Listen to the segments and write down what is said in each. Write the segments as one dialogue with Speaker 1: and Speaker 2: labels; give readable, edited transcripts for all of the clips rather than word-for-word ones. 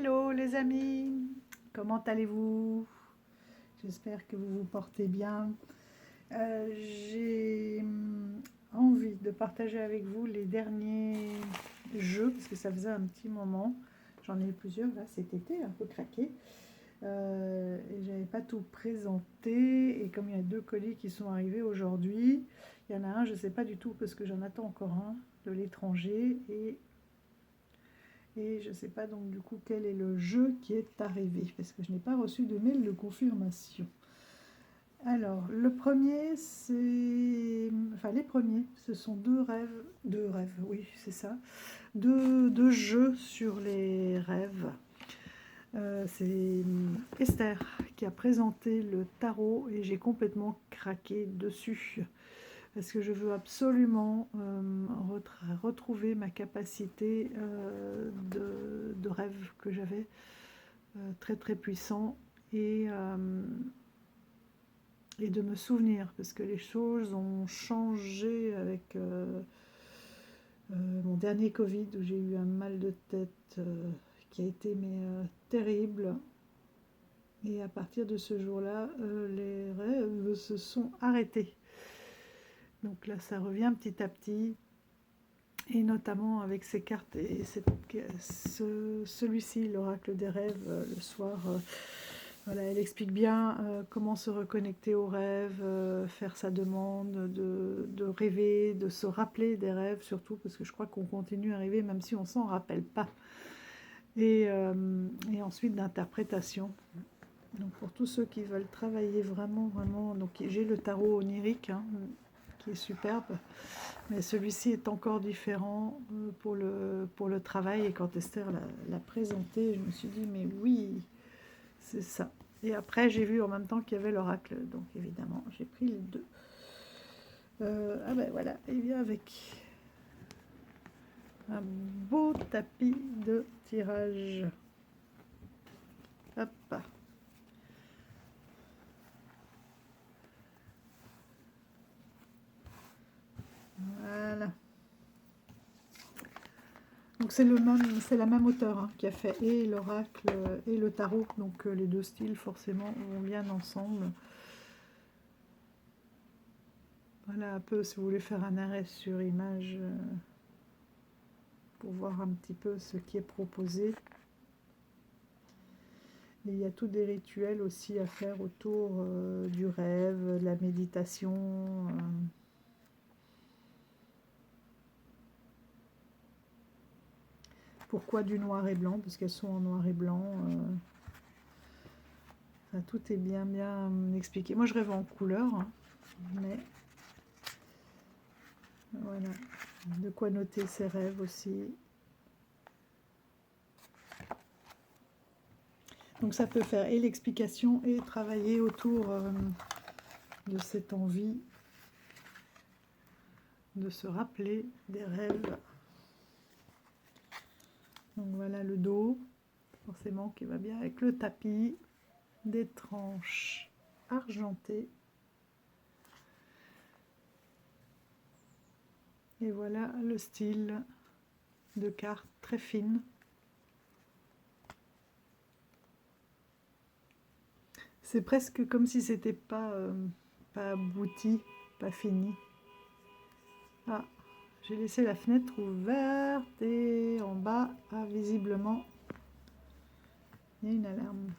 Speaker 1: Hello les amis, comment allez-vous? J'espère que vous vous portez bien. J'ai envie de partager avec vous les derniers jeux, parce que ça faisait un petit moment. J'en ai eu plusieurs là cet été, un peu craqué. Et j'avais pas tout présenté. Et comme il y a 2 colis qui sont arrivés aujourd'hui, il y en a un, je sais pas du tout, parce que j'en attends encore un de l'étranger. Et je ne sais pas donc du coup quel est le jeu qui est arrivé, parce que je n'ai pas reçu de mail de confirmation. Alors, le premier, c'est... Enfin, les premiers, ce sont deux rêves, oui, c'est ça. Deux jeux sur les rêves. C'est Esther qui a présenté le tarot et j'ai complètement craqué dessus. Parce que je veux absolument retrouver ma capacité de rêve que j'avais, très très puissant, et de me souvenir, parce que les choses ont changé avec mon dernier Covid, où j'ai eu un mal de tête qui a été terrible. Et à partir de ce jour-là, les rêves se sont arrêtés. Donc là, ça revient petit à petit, et notamment avec ces cartes et celui-ci, l'oracle des rêves, le soir. Voilà, elle explique bien comment se reconnecter aux rêves, faire sa demande, de rêver, de se rappeler des rêves surtout, parce que je crois qu'on continue à rêver même si on s'en rappelle pas. Et ensuite d'interprétation. Donc pour tous ceux qui veulent travailler vraiment, donc j'ai le tarot onirique, hein, qui est superbe, mais celui-ci est encore différent pour le travail. Et quand Esther l'a présenté, je me suis dit mais oui, c'est ça. Et après j'ai vu en même temps qu'il y avait l'oracle, donc évidemment j'ai pris les deux. Ah ben voilà, il vient avec un beau tapis de tirage. Hop. Voilà. Donc c'est la même auteure, hein, qui a fait et l'oracle et le tarot. Donc les deux styles forcément vont bien ensemble. Voilà un peu si vous voulez faire un arrêt sur image pour voir un petit peu ce qui est proposé. Et il y a tous des rituels aussi à faire autour du rêve, de la méditation. Pourquoi du noir et blanc? Parce qu'elles sont en noir et blanc. Enfin, tout est bien expliqué. Moi je rêve en couleur, hein, mais voilà. De quoi noter ses rêves aussi. Donc ça peut faire et l'explication et travailler autour de cette envie de se rappeler des rêves. Donc voilà le dos, forcément qui va bien avec le tapis, des tranches argentées. Et voilà le style de cartes très fine. C'est presque comme si c'était pas abouti, pas fini. Ah, j'ai laissé la fenêtre ouverte et en bas, visiblement, il y a une alarme.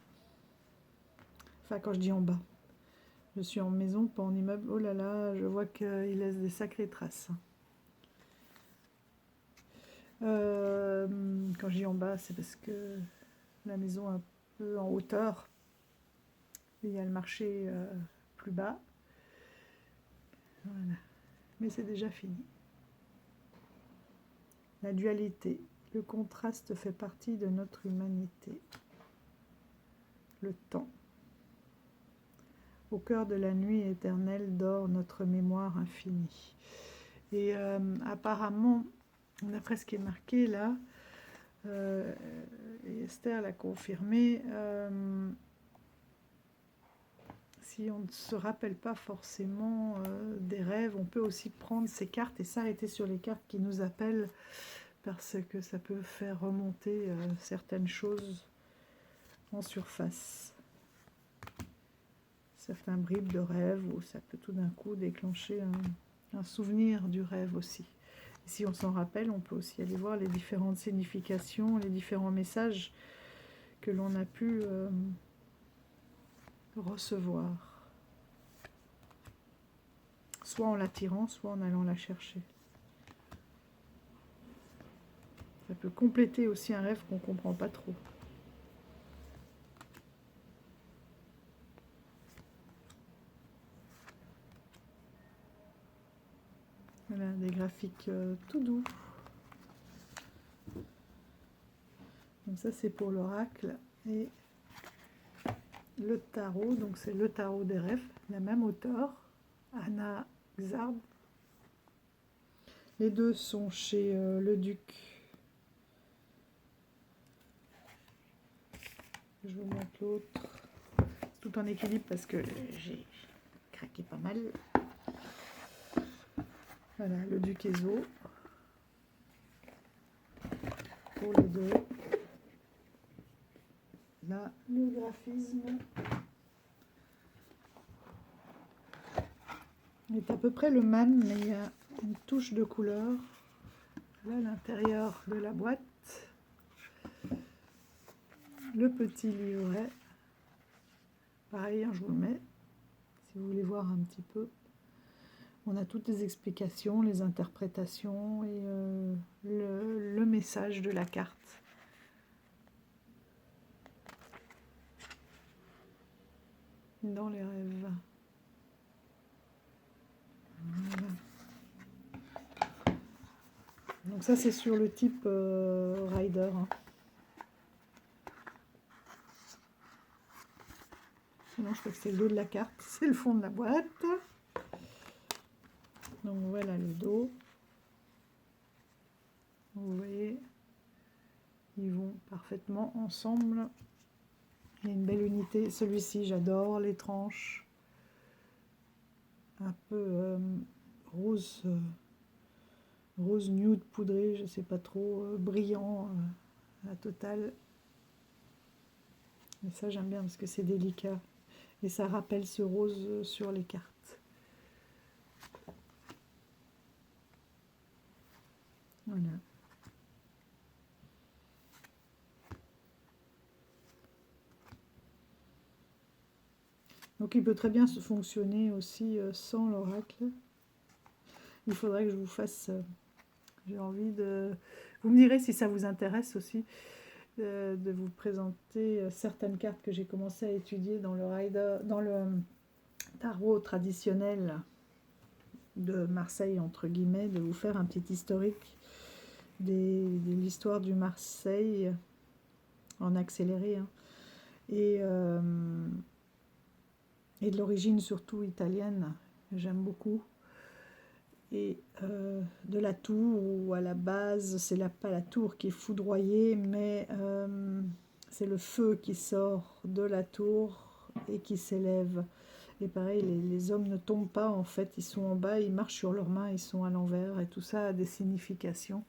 Speaker 1: Enfin, quand je dis en bas, je suis en maison, pas en immeuble. Oh là là, je vois qu'il laisse des sacrées traces. Quand je dis en bas, c'est parce que la maison est un peu en hauteur. Et il y a le marché plus bas. Voilà. Mais c'est déjà fini. La dualité, le contraste fait partie de notre humanité. Le temps. Au cœur de la nuit éternelle dort notre mémoire infinie. Et apparemment, d'après ce qui est marqué là, et Esther l'a confirmé, si on ne se rappelle pas forcément des rêves, on peut aussi prendre ces cartes et s'arrêter sur les cartes qui nous appellent, parce que ça peut faire remonter certaines choses en surface. Certains bribes de rêve, où ça peut tout d'un coup déclencher un souvenir du rêve aussi. Et si on s'en rappelle, on peut aussi aller voir les différentes significations, les différents messages que l'on a pu recevoir. Soit en l'attirant, soit en allant la chercher. Ça peut compléter aussi un rêve qu'on ne comprend pas trop. Voilà, des graphiques tout doux. Donc ça c'est pour l'oracle et le tarot. Donc c'est le tarot des rêves, la même auteure, Anna Xard. Les deux sont chez Le Duc. Je vous montre l'autre. Tout en équilibre parce que j'ai craqué pas mal. Voilà, Le Duc Ezo. Pour les deux. Là, le graphisme est à peu près le même, mais il y a une touche de couleur. Là, l'intérieur de la boîte. Le petit livret. Pareil, hein, je vous le mets, si vous voulez voir un petit peu. On a toutes les explications, les interprétations et le message de la carte. Dans les rêves. Voilà. Donc ça, c'est sur le type Rider. Hein. Sinon, je crois que c'est le dos de la carte, c'est le fond de la boîte. Donc voilà le dos. Vous voyez, ils vont parfaitement ensemble. Il y a une belle unité. Celui-ci, j'adore les tranches. Un peu rose, rose nude poudré, je sais pas trop, brillant, la totale. Mais ça, j'aime bien parce que c'est délicat. Et ça rappelle ce rose sur les cartes. Voilà. Donc il peut très bien se fonctionner aussi sans l'oracle. Il faudrait que je vous fasse... j'ai envie de... Vous me direz si ça vous intéresse aussi de vous présenter certaines cartes que j'ai commencé à étudier dans le tarot traditionnel de Marseille, entre guillemets, de vous faire un petit historique de l'histoire du Marseille en accéléré, hein, et de l'origine surtout italienne, j'aime beaucoup, et de la tour où à la base c'est pas la tour qui est foudroyée, mais c'est le feu qui sort de la tour et qui s'élève. Et pareil, les hommes ne tombent pas, en fait, ils sont en bas, ils marchent sur leurs mains, ils sont à l'envers, et tout ça a des significations.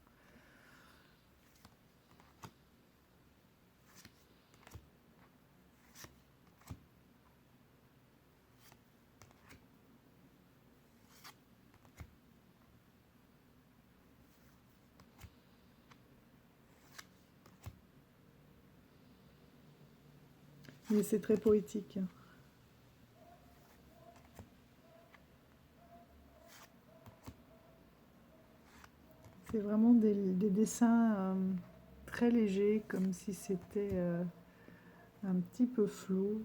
Speaker 1: Mais c'est très poétique. C'est vraiment des dessins très légers, comme si c'était un petit peu flou.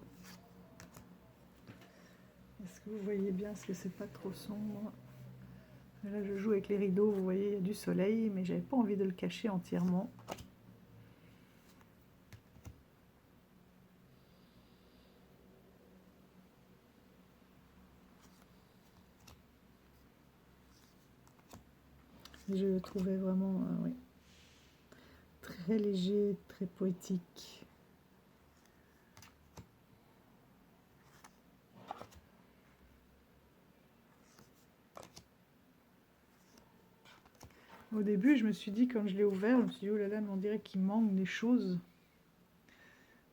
Speaker 1: Est-ce que vous voyez bien? Est-ce que c'est pas trop sombre? Là, je joue avec les rideaux, vous voyez, il y a du soleil, mais j'avais pas envie de le cacher entièrement. Je le trouvais vraiment oui, très léger, très poétique. Au début, je me suis dit, quand je l'ai ouvert, je me suis dit, oh là là, mais on dirait qu'il manque des choses.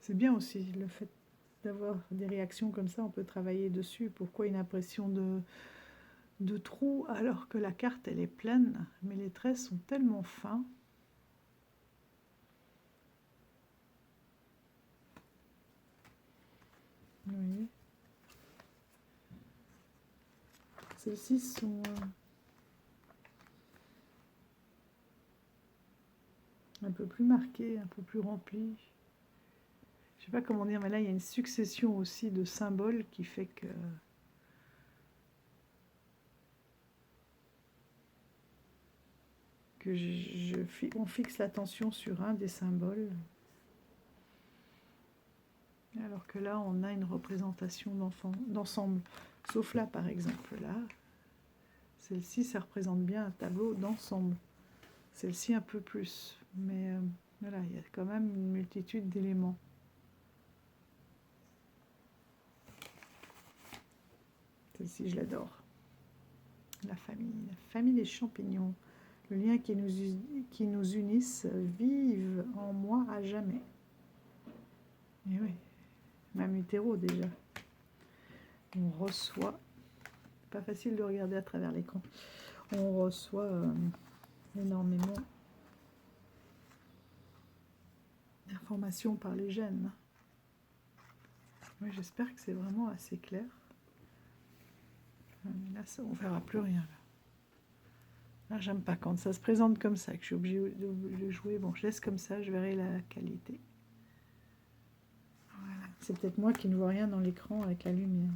Speaker 1: C'est bien aussi le fait d'avoir des réactions comme ça, on peut travailler dessus. Pourquoi une impression de trou alors que la carte elle est pleine, mais les traits sont tellement fins. Oui. Celles-ci sont un peu plus marquées, un peu plus remplies. Je sais pas comment dire, mais là il y a une succession aussi de symboles qui fait que on fixe l'attention sur un des symboles. Alors que là, on a une représentation d'ensemble. Sauf là, par exemple, là, celle-ci, ça représente bien un tableau d'ensemble. Celle-ci, un peu plus. Mais voilà, il y a quand même une multitude d'éléments. Celle-ci, je l'adore. La famille des champignons. Le lien qui nous unisse vive en moi à jamais. Et oui, même hétéro déjà. On reçoit, pas facile de regarder à travers l'écran, on reçoit énormément d'informations par les gènes. Oui, j'espère que c'est vraiment assez clair. Là, ça, on verra plus rien. Là, j'aime pas quand ça se présente comme ça, que je suis obligée de jouer. Bon, je laisse comme ça, je verrai la qualité. Voilà. C'est peut-être moi qui ne vois rien dans l'écran avec la lumière.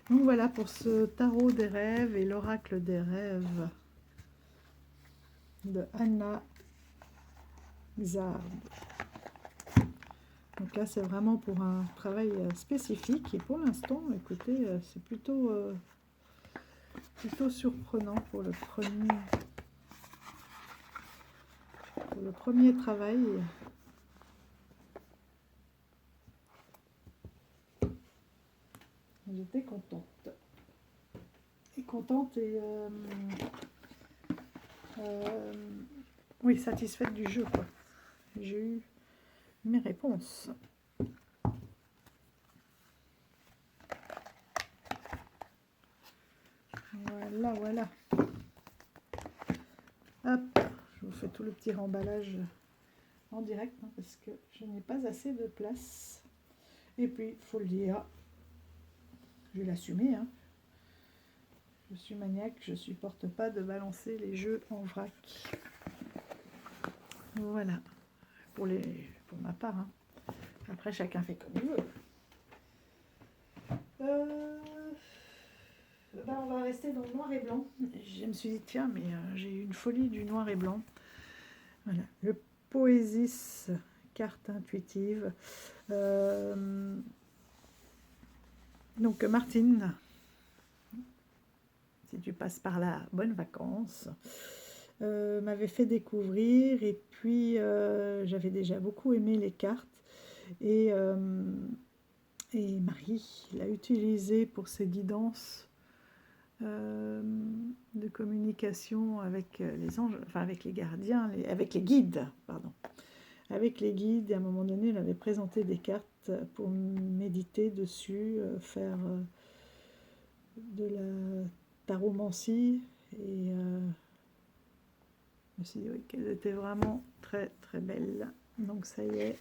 Speaker 1: Donc voilà pour ce tarot des rêves et l'oracle des rêves de Anna Xard. Donc là, c'est vraiment pour un travail spécifique. Et pour l'instant, écoutez, c'est plutôt surprenant pour le premier travail. J'étais contente. Oui, satisfaite du jeu, quoi. J'ai eu mes réponses. Voilà. Hop, je vous fais tout le petit remballage en direct, hein, parce que je n'ai pas assez de place. Et puis, il faut le dire, je vais l'assumer, hein. Je suis maniaque, je supporte pas de balancer les jeux en vrac. Voilà, pour ma part, hein. Après, chacun fait comme il veut. On va rester dans le noir et blanc. Je me suis dit, tiens, mais j'ai eu une folie du noir et blanc. Voilà, le Poésis, carte intuitive. Donc, Martine, si tu passes par là, bonnes vacances. M'avait fait découvrir, et puis j'avais déjà beaucoup aimé les cartes. Et Marie l'a utilisé pour ses guidances de communication avec les anges, enfin avec les gardiens, avec les guides, pardon. Avec les guides, et à un moment donné, elle avait présenté des cartes pour méditer dessus, faire de la taromancie, et je me suis dit oui, qu'elles étaient vraiment très très belles. Donc ça y est.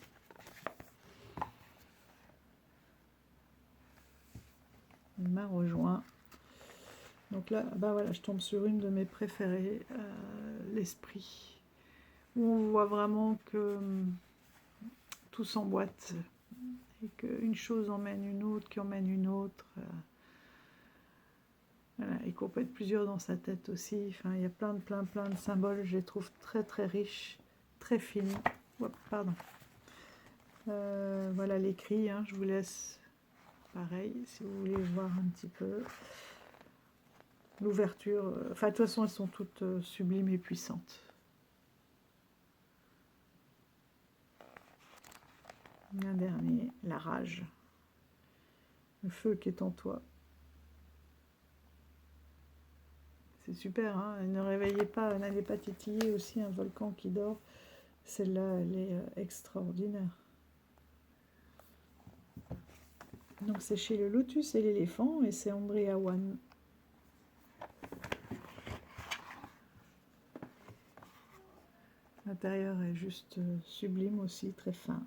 Speaker 1: Il m'a rejoint. Donc là, bah voilà, je tombe sur une de mes préférées, l'esprit, où on voit vraiment que tout s'emboîte et qu'une chose emmène une autre, qui emmène une autre. Voilà, et qu'on peut être plusieurs dans sa tête aussi. Enfin, il y a plein de symboles. Je les trouve très très riches, très fines. Hop, pardon. Voilà l'écrit. Hein, je vous laisse pareil si vous voulez voir un petit peu. L'ouverture, enfin de toute façon elles sont toutes sublimes et puissantes. Un dernier, la rage. Le feu qui est en toi. C'est super, hein, ne réveillez pas, n'allez pas titiller aussi un volcan qui dort. Celle-là, elle est extraordinaire. Donc c'est chez le Lotus et l'éléphant et c'est Andrea One. L'intérieur est juste sublime aussi, très fin.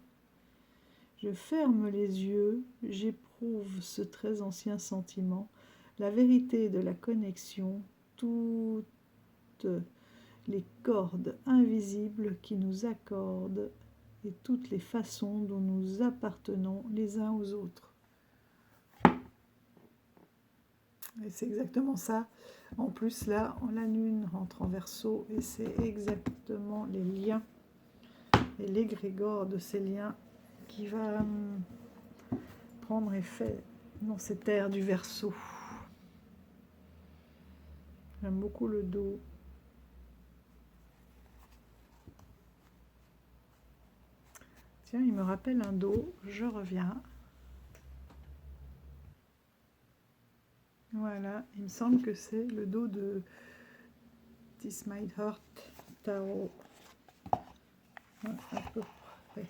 Speaker 1: Je ferme les yeux, j'éprouve ce très ancien sentiment, la vérité de la connexion, toutes les cordes invisibles qui nous accordent et toutes les façons dont nous appartenons les uns aux autres. Et c'est exactement ça. En plus, là, la lune rentre en Verseau et c'est exactement les liens et l'égrégore de ces liens qui va prendre effet dans cette ère du Verseau. J'aime beaucoup le dos. Tiens, il me rappelle un dos. Je reviens. Voilà, il me semble que c'est le dos de This My Heart Tarot. À peu près.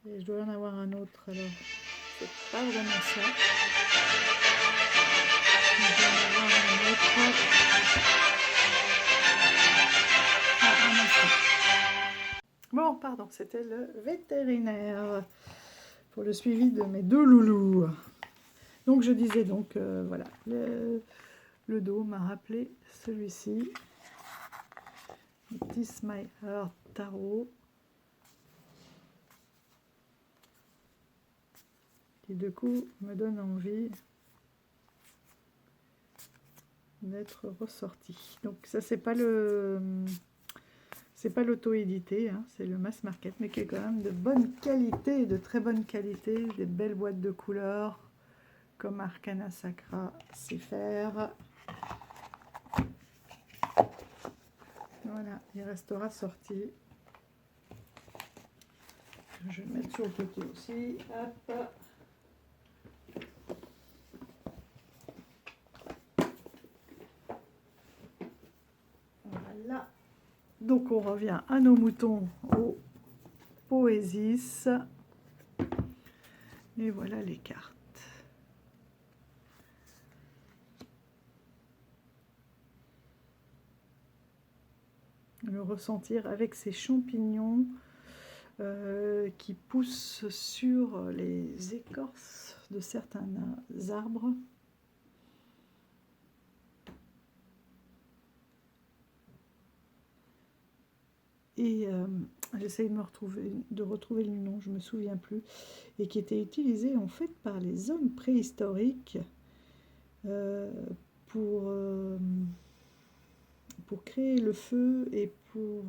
Speaker 1: Et je dois en avoir un autre, alors c'est pas vraiment ça. Je dois en avoir un autre. Ah, un instant. Bon, pardon, c'était le vétérinaire pour le suivi de mes deux loulous. Donc je disais donc, voilà, le dos m'a rappelé celui-ci. This My Heart Tarot. Qui du coup me donne envie d'être ressorti. Donc ça c'est pas l'auto-édité, hein, c'est le mass market, mais qui est quand même de bonne qualité, de très bonne qualité, des belles boîtes de couleurs comme Arcana Sacra sait faire. Voilà, il restera sorti. Je vais le mettre sur le côté aussi. Hop. Voilà. Donc on revient à nos moutons, aux Poésis. Et voilà les cartes. Le ressentir avec ces champignons qui poussent sur les écorces de certains arbres. Et j'essaye de retrouver le nom, je ne me souviens plus, et qui était utilisé en fait par les hommes préhistoriques pour créer le feu et pour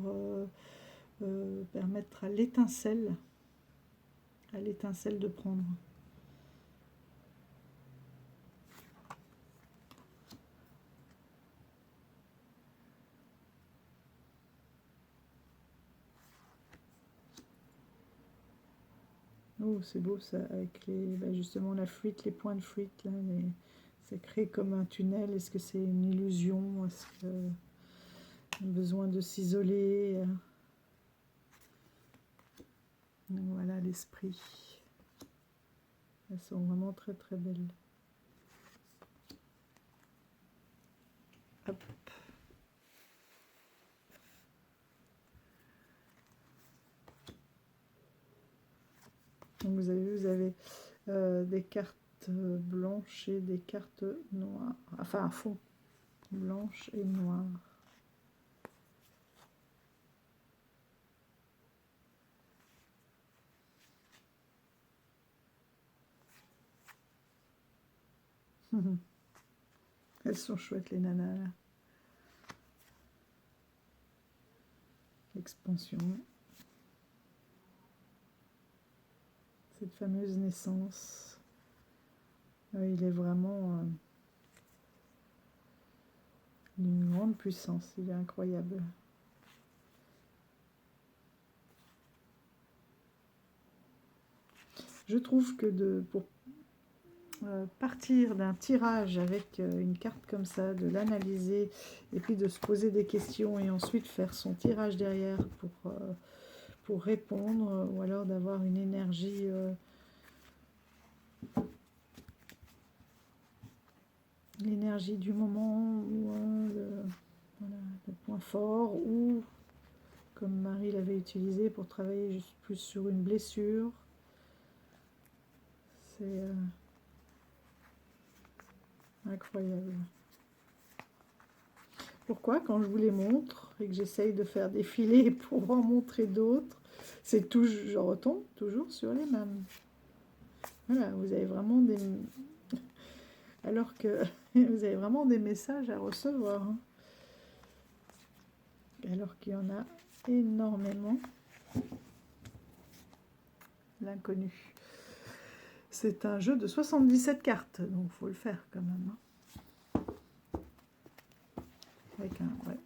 Speaker 1: permettre à l'étincelle de prendre. Oh, c'est beau ça, avec justement la fuite, les points de fuite, là, c'est créé comme un tunnel. Est-ce que c'est une illusion? Est-ce que besoin de s'isoler? Voilà l'esprit. Elles sont vraiment très très belles. Hop. Donc vous avez des cartes blanches et des cartes noires, enfin un fond blanche et noire. Elles sont chouettes les nanas là. Expansion. Cette fameuse naissance. Il est vraiment d'une grande puissance, il est incroyable. Je trouve que pour partir d'un tirage avec une carte comme ça, de l'analyser et puis de se poser des questions et ensuite faire son tirage derrière pour répondre, ou alors d'avoir une énergie l'énergie du moment, ou voilà, le point fort, ou comme Marie l'avait utilisé pour travailler juste plus sur une blessure. C'est incroyable. Pourquoi, quand je vous les montre et que j'essaye de faire défiler pour en montrer d'autres, c'est toujours, je retombe toujours sur les mêmes. Voilà, vous avez vraiment des... Alors que vous avez vraiment des messages à recevoir. Hein. Alors qu'il y en a énormément. L'inconnu. C'est un jeu de 77 cartes, donc il faut le faire quand même. Hein. Avec ouais.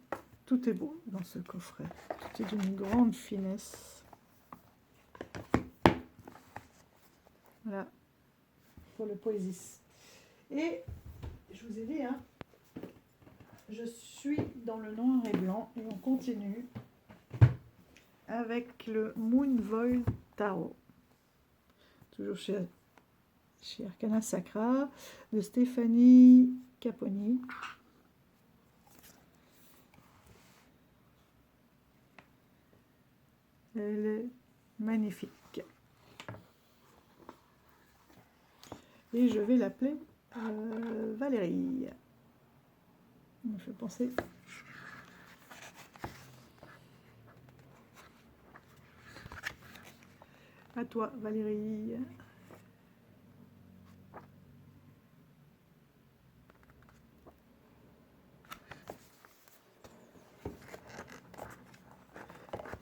Speaker 1: Tout est beau dans ce coffret. Tout est d'une grande finesse. Voilà, pour le poésiste. Et je vous ai dit, hein, je suis dans le noir et blanc et on continue avec le Moonvoil Tarot. Toujours chez Arcana Sacra, de Stéphanie Caponi. Elle est magnifique. Et je vais l'appeler Valérie. Ça me fait penser. À toi, Valérie.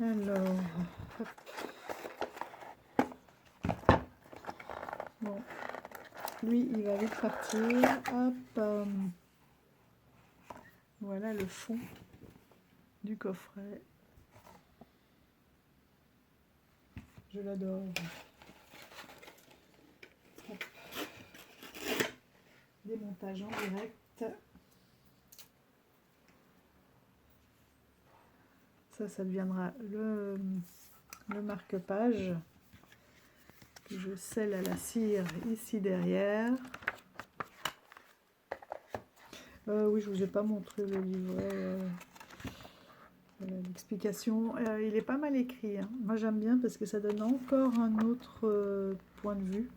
Speaker 1: Alors, hop. Bon, lui, il va vite partir. Hop. Voilà le fond du coffret. Je l'adore. Démontage en direct. Ça deviendra le marque-page que je scelle à la cire ici derrière. Oui, je ne vous ai pas montré le livret, l'explication. Il est pas mal écrit. Hein. Moi, j'aime bien parce que ça donne encore un autre point de vue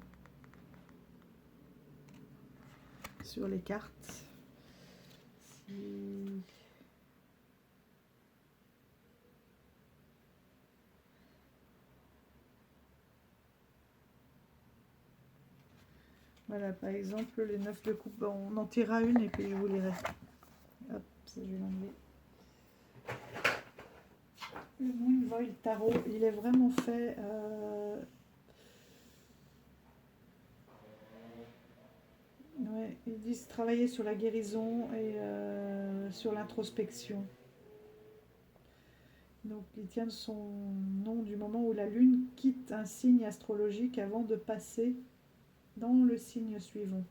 Speaker 1: sur les cartes. Voilà, par exemple, les 9 de coupe, on en tirera une et puis je vous lirai. Hop, ça je vais l'enlever. Le Moonvoil Tarot, il est vraiment fait... ouais, ils disent travailler sur la guérison et sur l'introspection. Donc, il tient son nom du moment où la Lune quitte un signe astrologique avant de passer dans le signe suivant.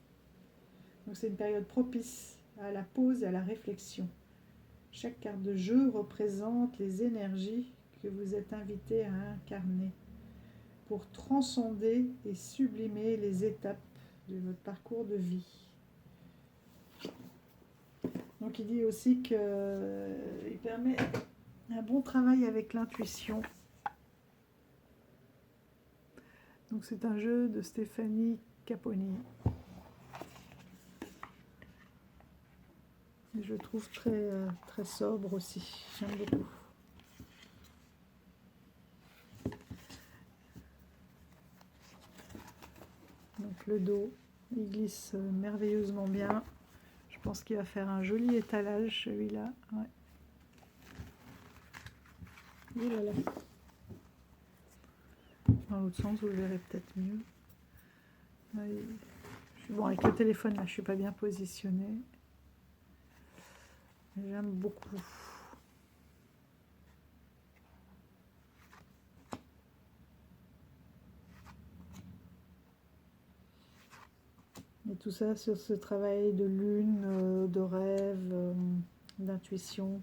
Speaker 1: Donc c'est une période propice à la pause et à la réflexion. Chaque carte de jeu représente les énergies que vous êtes invité à incarner pour transcender et sublimer les étapes de votre parcours de vie. Donc il dit aussi qu'il permet un bon travail avec l'intuition. Donc c'est un jeu de Stéphanie Caponi. Et je le trouve très sobre aussi. J'aime beaucoup. Donc le dos, il glisse merveilleusement bien. Je pense qu'il va faire un joli étalage celui-là. Ouais. Oh là là. Dans l'autre sens, vous le verrez peut-être mieux. Ouais. Bon, avec le téléphone, là, je ne suis pas bien positionnée. J'aime beaucoup. Et tout ça sur ce travail de lune, de rêve, d'intuition.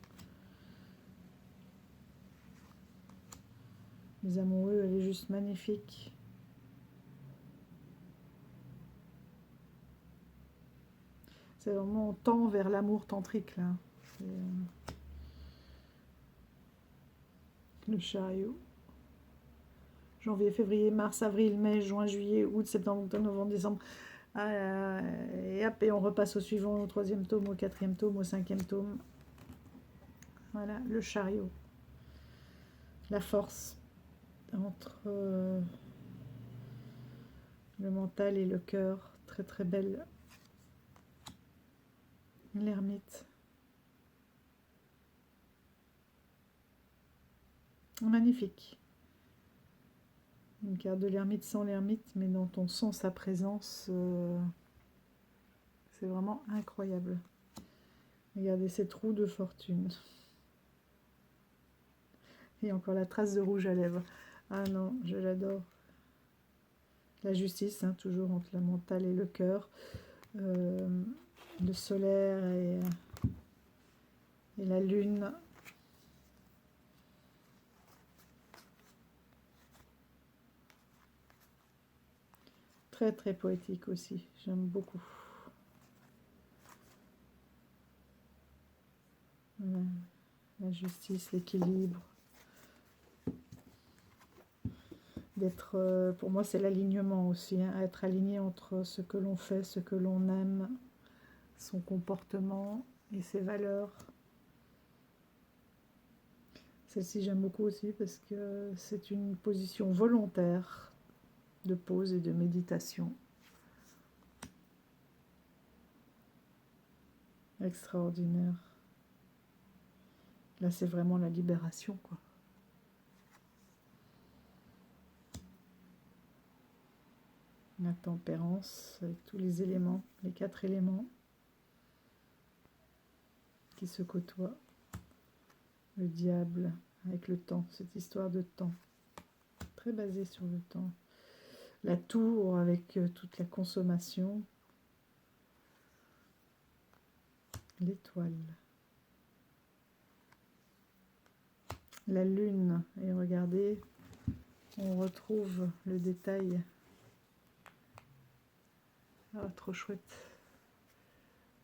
Speaker 1: Les amoureux, elle est juste magnifique. C'est vraiment, on tend vers l'amour tantrique, là. Le chariot. Janvier, février, mars, avril, mai, juin, juillet, août, septembre, octobre, novembre, décembre. Et hop, et on repasse au suivant, au 3e tome, au 4e tome, au 5e tome. Voilà, le chariot. La force entre le mental et le cœur. Très très belle. L'ermite. Magnifique. Une carte de l'ermite sans l'ermite, mais dont on sent sa présence. C'est vraiment incroyable. Regardez cette roue de fortune. Et encore la trace de rouge à lèvres. Ah non, je l'adore. La justice, hein, toujours entre le mental et le cœur. Le solaire et la lune. Très très poétique aussi, j'aime beaucoup. Voilà. La justice, l'équilibre. D'être, pour moi c'est l'alignement aussi, hein, être aligné entre ce que l'on fait, ce que l'on aime, son comportement et ses valeurs. Celle-ci j'aime beaucoup aussi parce que c'est une position volontaire de pause et de méditation. Extraordinaire. Là c'est vraiment la libération, quoi. La tempérance avec tous les éléments, les 4 éléments qui se côtoient. Le diable avec le temps, cette histoire de temps, très basée sur le temps. La tour avec toute la consommation. L'étoile. La lune, et regardez, on retrouve le détail. Ah, trop chouette.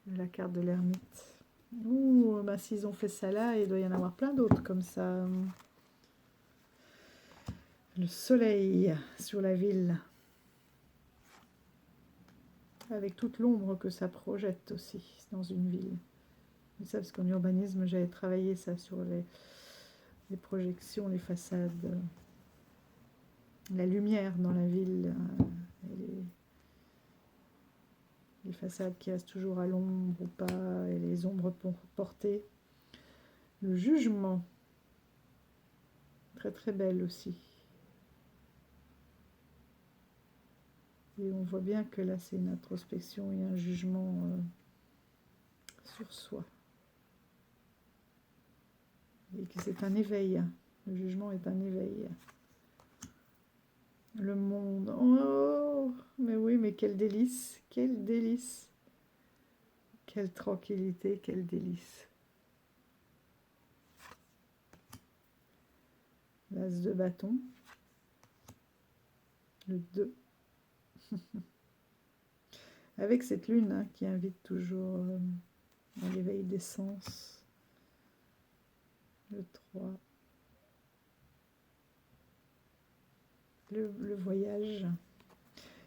Speaker 1: La carte de l'ermite. Ouh, bah, s'ils ont fait ça là, il doit y en avoir plein d'autres comme ça. Le soleil sur la ville. Avec toute l'ombre que ça projette aussi dans une ville. Et ça, parce qu'en urbanisme, j'avais travaillé ça sur les projections, les façades, la lumière dans la ville, et les façades qui restent toujours à l'ombre ou pas, et les ombres portées. Le jugement, très très belle aussi. Et on voit bien que là c'est une introspection et un jugement sur soi. Et que c'est un éveil. Le jugement est un éveil. Le monde. Oh, mais oui, mais quel délice. Quel délice. Quelle tranquillité, quel délice. L'as de bâton. Le 2. Avec cette lune, hein, qui invite toujours à l'éveil des sens. Le 3. Le voyage.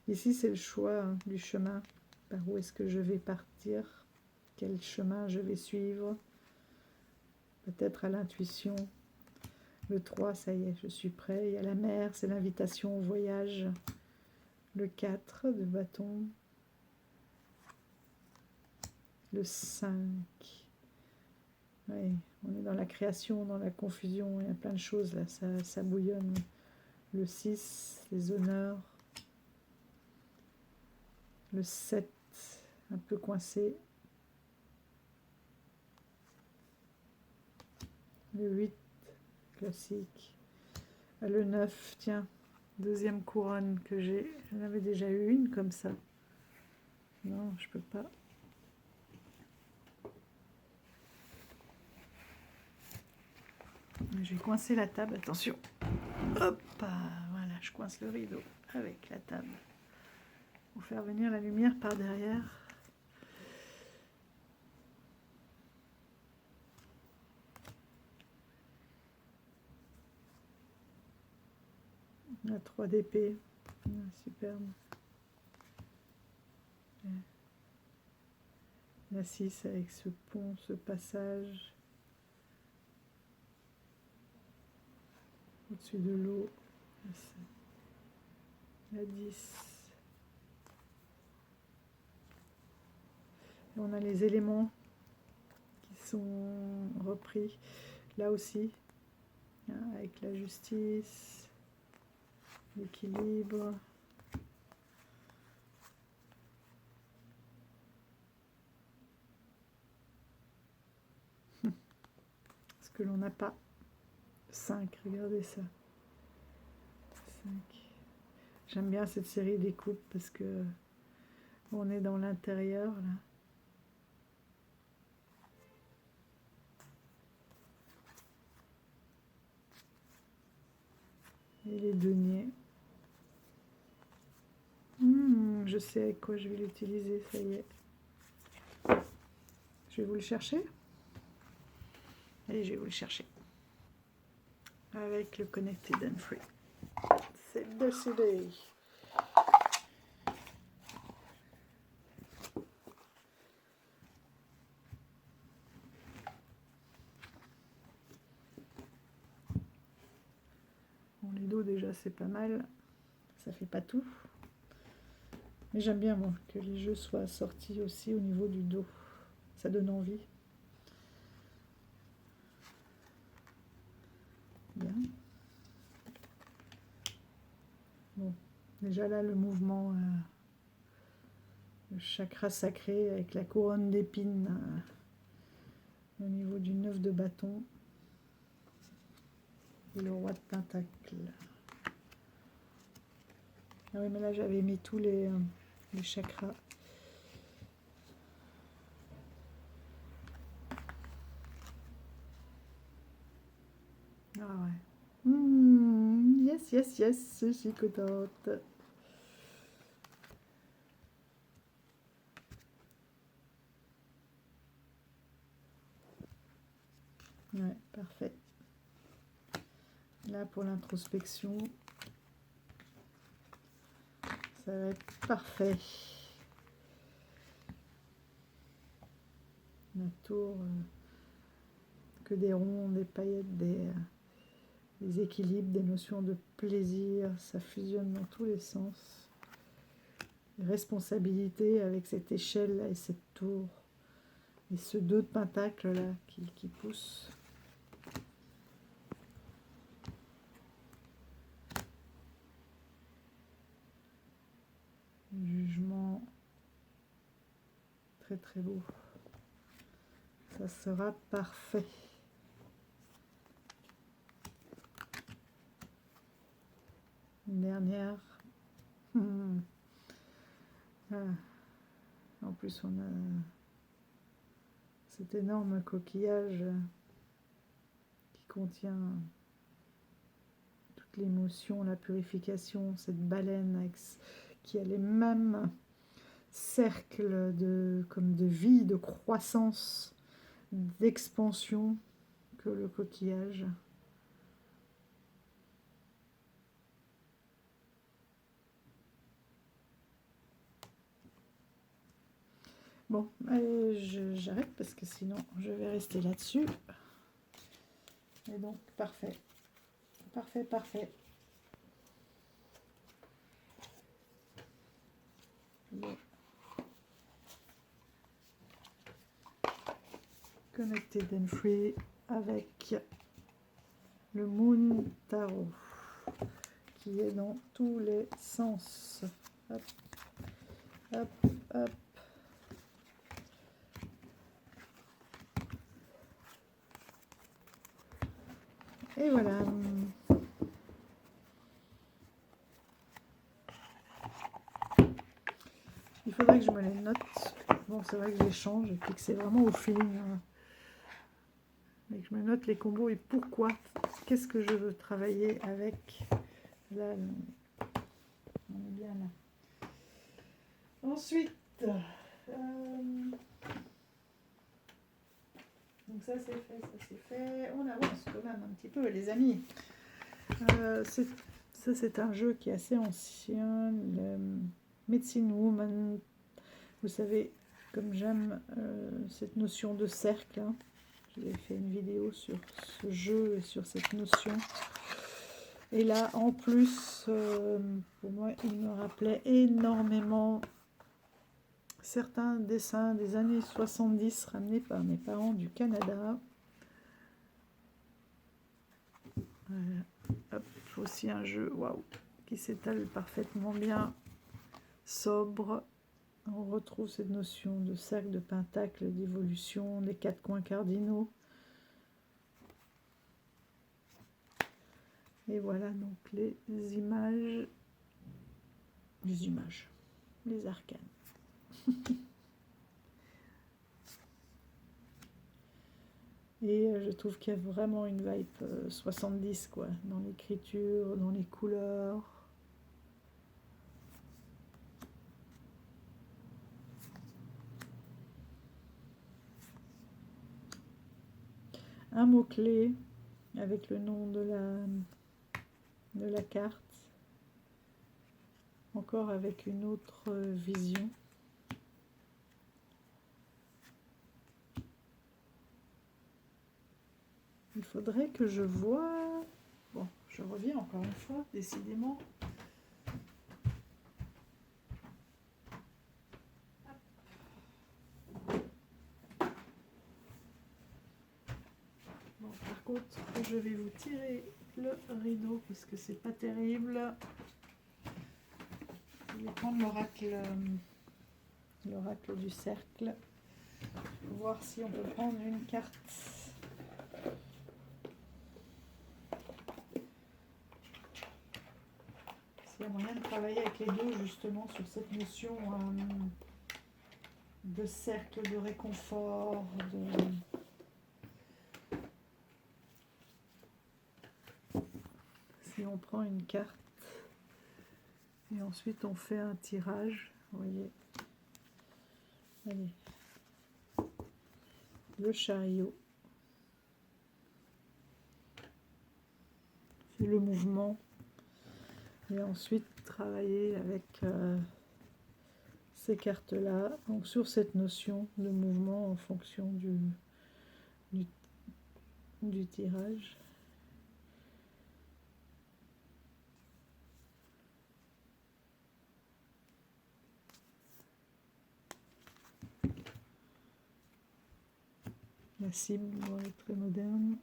Speaker 1: Ici, c'est le choix, hein, du chemin. Par où est-ce que je vais partir? Quel chemin je vais suivre? Peut-être à l'intuition. Le 3, ça y est, je suis prêt. Il y a la mer, c'est l'invitation au voyage. Le 4 de bâton. Le 5. Oui, on est dans la création, dans la confusion. Il y a plein de choses là, ça bouillonne. Le 6, les honneurs. Le 7, un peu coincé. Le 8, classique. Le 9, tiens, deuxième couronne que j'ai. J'en avais déjà eu une comme ça. Non, je peux pas. Je vais coincer la table, attention. Hop, voilà, je coince le rideau avec la table. Pour faire venir la lumière par derrière. La 3 d'épée. Superbe. La 6 avec ce pont, ce passage au-dessus de l'eau. La 10. Et on a les éléments qui sont repris là aussi, hein, avec la justice, l'équilibre. Ce que l'on n'a pas. 5, regardez ça. 5. J'aime bien cette série des coupes parce que on est dans l'intérieur là. Et les deniers. Je sais avec quoi je vais l'utiliser, ça y est. Je vais vous le chercher. Allez, je vais vous le chercher. Avec le Connected and Free. C'est décidé. Bon, les dos déjà c'est pas mal. Ça fait pas tout. Mais j'aime bien moi que les jeux soient sortis aussi au niveau du dos. Ça donne envie. Bien. Bon, déjà là le mouvement, le chakra sacré avec la couronne d'épines au niveau du 9 de bâton et le roi de pentacle. Ah oui, mais là j'avais mis tous les chakras. Ah ouais. Yes, yes, yes, je suis contente. Ouais, parfait. Là, pour l'introspection, ça va être parfait. La tour, que des ronds, des paillettes, des équilibres, des notions de plaisir, ça fusionne dans tous les sens. Responsabilité avec cette échelle là et cette tour. Et ce 2 de pentacle là qui pousse. Jugement. Très très beau. Ça sera parfait. Une dernière. Ah. En plus on a cet énorme coquillage qui contient toute l'émotion, la purification, cette baleine qui a les mêmes cercles comme de vie, de croissance, d'expansion que le coquillage. Bon, allez, j'arrête parce que sinon je vais rester là-dessus. Et donc, parfait. Parfait, parfait. Bon. Connected and Free avec le Moon Tarot qui est dans tous les sens. Hop, hop, hop. Et voilà. Il faudrait que je me les note. Bon, c'est vrai que j'échange et puis que c'est vraiment au feeling. Mais que je me note les combos et pourquoi. Qu'est-ce que je veux travailler avec. Là, on est bien là. Ensuite, donc ça c'est fait, ça c'est fait. On avance quand même un petit peu, les amis. Ça, c'est un jeu qui est assez ancien, le Medicine Woman. Vous savez, comme j'aime cette notion de cercle, hein. J'ai fait une vidéo sur ce jeu et sur cette notion. Et là, en plus, pour moi, il me rappelait énormément certains dessins des années 70 ramenés par mes parents du Canada. Voilà. Hop, aussi un jeu, waouh, qui s'étale parfaitement bien, sobre. On retrouve cette notion de cercle, de pentacle, d'évolution, des 4 coins cardinaux. Et voilà donc les images, les arcanes. Et je trouve qu'il y a vraiment une vibe 70 quoi, dans l'écriture, dans les couleurs. Un mot-clé avec le nom de la carte. Encore avec une autre vision. Il faudrait que je voie... Bon, je reviens encore une fois, décidément. Bon, par contre, je vais vous tirer le rideau parce que c'est pas terrible. Je vais prendre l'oracle du cercle. Voir si on peut prendre une carte. S'il y a moyen de travailler avec les deux justement sur cette notion de cercle, de réconfort, Si on prend une carte et ensuite on fait un tirage, vous voyez. Allez. Le chariot. C'est le mouvement. Et ensuite travailler avec ces cartes-là, donc sur cette notion de mouvement en fonction du tirage. La cible doit être très moderne.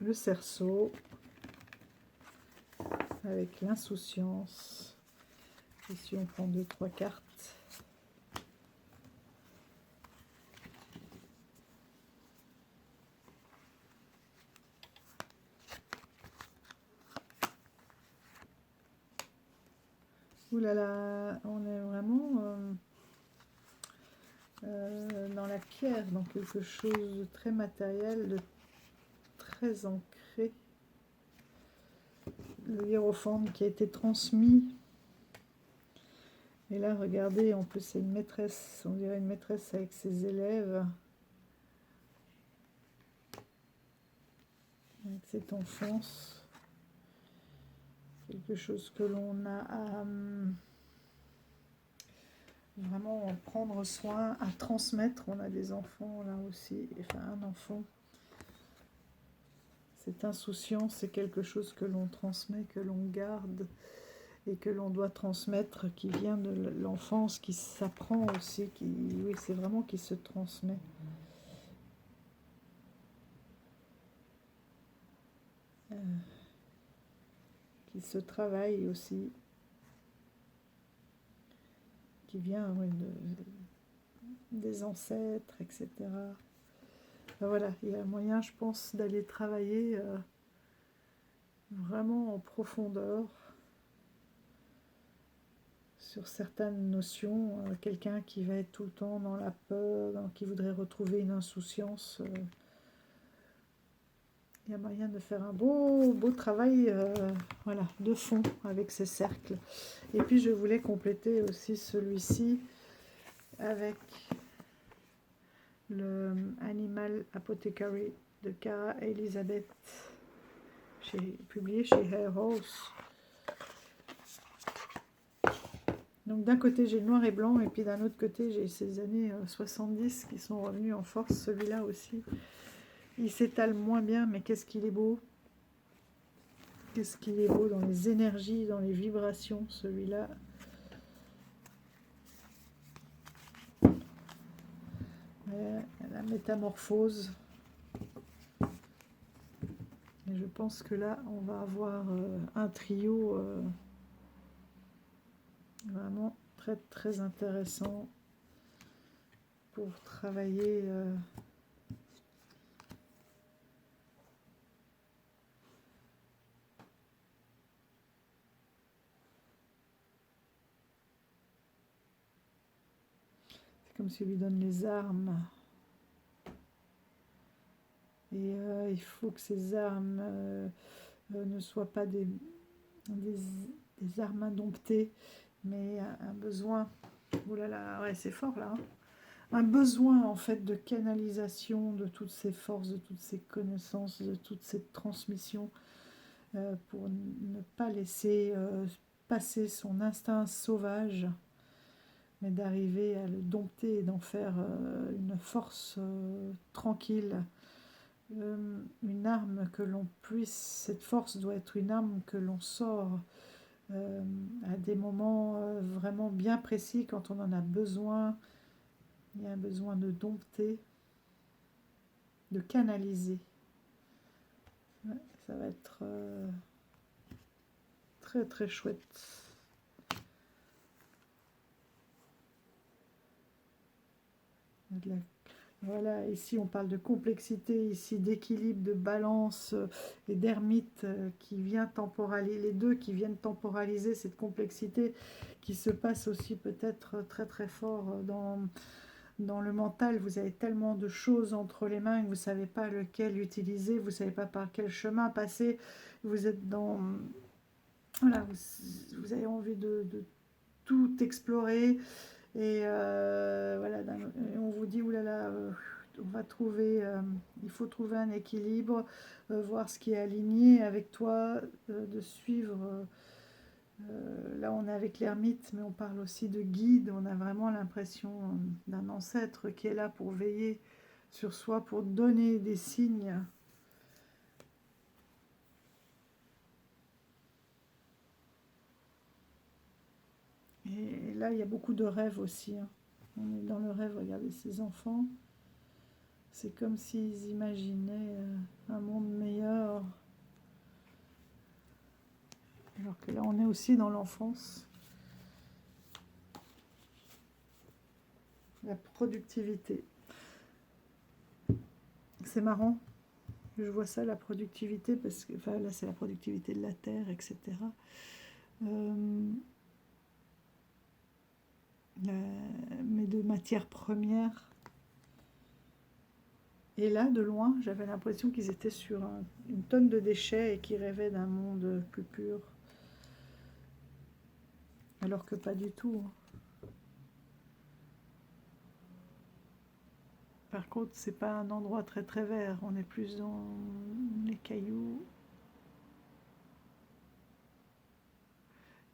Speaker 1: Le cerceau avec l'insouciance. Ici on prend 2-3 cartes. Ouh là là, on est vraiment dans la pierre, dans quelque chose de très matériel, de très ancré. Le hiérophant qui a été transmis. Et là, regardez, en plus c'est une maîtresse, on dirait une maîtresse avec ses élèves. Avec cette enfance. Quelque chose que l'on a à vraiment prendre soin, à transmettre. On a des enfants là aussi, enfin un enfant. Cette insouciance, c'est quelque chose que l'on transmet, que l'on garde et que l'on doit transmettre, qui vient de l'enfance, qui s'apprend aussi, oui, c'est vraiment qui se transmet. Qui se travaille aussi, qui vient oui, des ancêtres, etc. Ben voilà, il y a moyen, je pense, d'aller travailler vraiment en profondeur sur certaines notions. Quelqu'un qui va être tout le temps dans la peur, qui voudrait retrouver une insouciance. Il y a moyen de faire un beau travail voilà, de fond avec ces cercles. Et puis je voulais compléter aussi celui-ci avec le Animal Apothecary de Cara Elizabeth, publié chez Hay House. Donc d'un côté j'ai le noir et blanc, et puis d'un autre côté j'ai ces années 70 qui sont revenus en force. Celui-là aussi, il s'étale moins bien, mais qu'est-ce qu'il est beau. Qu'est-ce qu'il est beau dans les énergies, dans les vibrations, celui-là. La métamorphose. Et je pense que là, on va avoir un trio vraiment très très intéressant pour travailler c'est comme s'il lui donne les armes. Et il faut que ces armes ne soient pas des armes indomptées, mais un besoin. Oh là là, ouais, c'est fort là. Hein. Un besoin en fait de canalisation de toutes ces forces, de toutes ces connaissances, de toute cette transmission, pour ne pas laisser passer son instinct sauvage, mais d'arriver à le dompter et d'en faire une force tranquille. Une arme que l'on puisse, cette force doit être une arme que l'on sort à des moments vraiment bien précis, quand on en a besoin. Il y a un besoin de dompter, de canaliser. Ouais, ça va être très très chouette. Voilà, ici on parle de complexité, ici d'équilibre, de balance et d'ermite qui vient temporaliser, les deux qui viennent temporaliser cette complexité qui se passe aussi peut-être très très fort dans le mental. Vous avez tellement de choses entre les mains que vous ne savez pas lequel utiliser, vous ne savez pas par quel chemin passer, vous êtes dans... Voilà, vous avez envie de tout explorer. Et voilà, on vous dit, oulala, on va trouver, il faut trouver un équilibre, voir ce qui est aligné avec toi, de suivre. Là, on est avec l'ermite, mais on parle aussi de guide. On a vraiment l'impression d'un ancêtre qui est là pour veiller sur soi, pour donner des signes. Et là, il y a beaucoup de rêves aussi. Hein. On est dans le rêve, regardez ces enfants. C'est comme s'ils imaginaient un monde meilleur. Alors que là, on est aussi dans l'enfance. La productivité. C'est marrant. Je vois ça, la productivité, parce que enfin, là, c'est la productivité de la terre, etc. Mais de matières premières. Et là, de loin, j'avais l'impression qu'ils étaient sur une tonne de déchets et qu'ils rêvaient d'un monde plus pur. Alors que pas du tout. Par contre, c'est pas un endroit très très vert. On est plus dans les cailloux.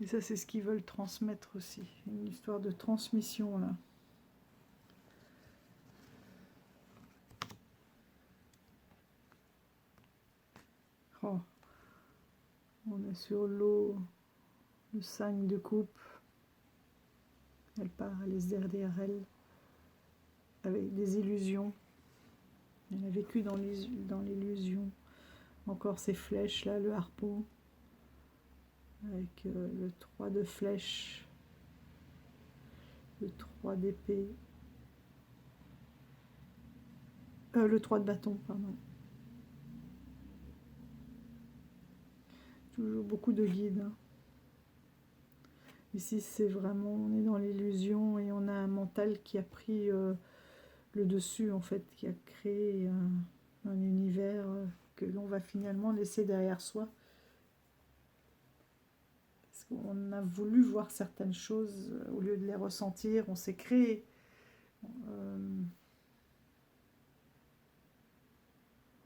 Speaker 1: Et ça, c'est ce qu'ils veulent transmettre aussi. Une histoire de transmission, là. Oh. On est sur l'eau, le 5 de coupe. Elle part, elle laisse derrière elle, avec des illusions. Elle a vécu dans l'illusion. Encore ces flèches là, le harpon, avec le 3 de flèches, le 3 d'épée, le 3 de bâton, pardon. Toujours beaucoup de guides. Hein. Ici, c'est vraiment, on est dans l'illusion et on a un mental qui a pris le dessus, en fait, qui a créé un univers que l'on va finalement laisser derrière soi. Parce qu'on a voulu voir certaines choses, au lieu de les ressentir, on s'est créé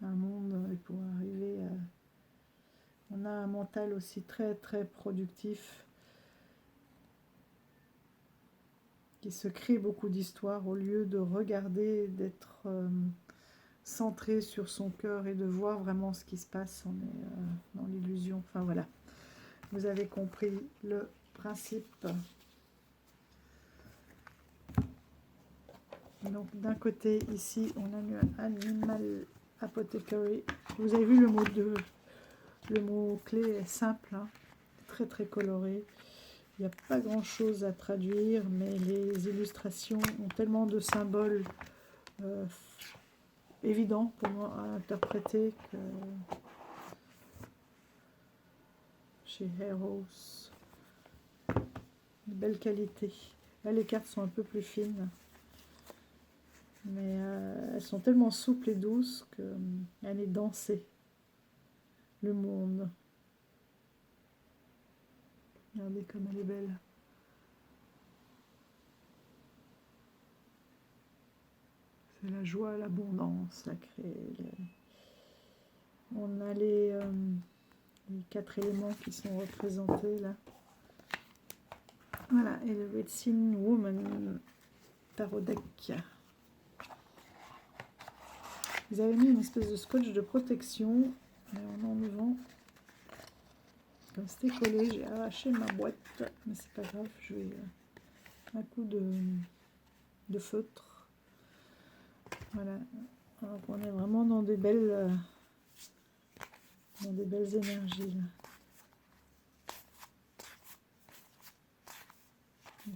Speaker 1: un monde et pour arriver à... On a un mental aussi très très productif qui se crée beaucoup d'histoires au lieu de regarder, d'être centré sur son cœur et de voir vraiment ce qui se passe. On est dans l'illusion. Enfin voilà, vous avez compris le principe. Donc d'un côté ici on a un Animal Apothecary. Vous avez vu le mot clé est simple, hein, très très coloré. Il n'y a pas grand chose à traduire, mais les illustrations ont tellement de symboles évidents pour moi à interpréter que chez Heroes, de belle qualité. Là les cartes sont un peu plus fines. Mais elles sont tellement souples et douces qu'elle est dansée, le monde. Regardez comme elle est belle. C'est la joie, l'abondance sacrée. On a les 4 éléments qui sont représentés là. Voilà, et le Medicine Woman Tarot Deck. Ils avaient mis une espèce de scotch de protection. Et en enlevant, comme c'était collé, j'ai arraché ma boîte. Mais c'est pas grave, je vais un coup de feutre. Voilà. Alors on est vraiment dans des belles énergies là.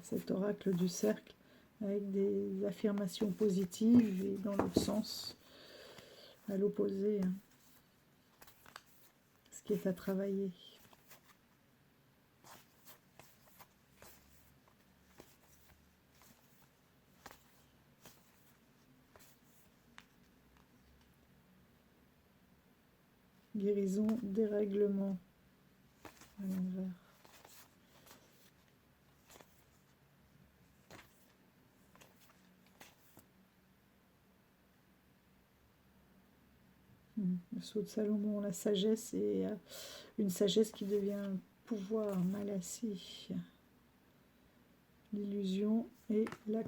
Speaker 1: Cet oracle du cercle avec des affirmations positives et dans l'autre sens, à l'opposé, hein, ce qui est à travailler. Guérison, dérèglement à l'envers. Le sceau de Salomon, la sagesse, et une sagesse qui devient un pouvoir mal assis. L'illusion et la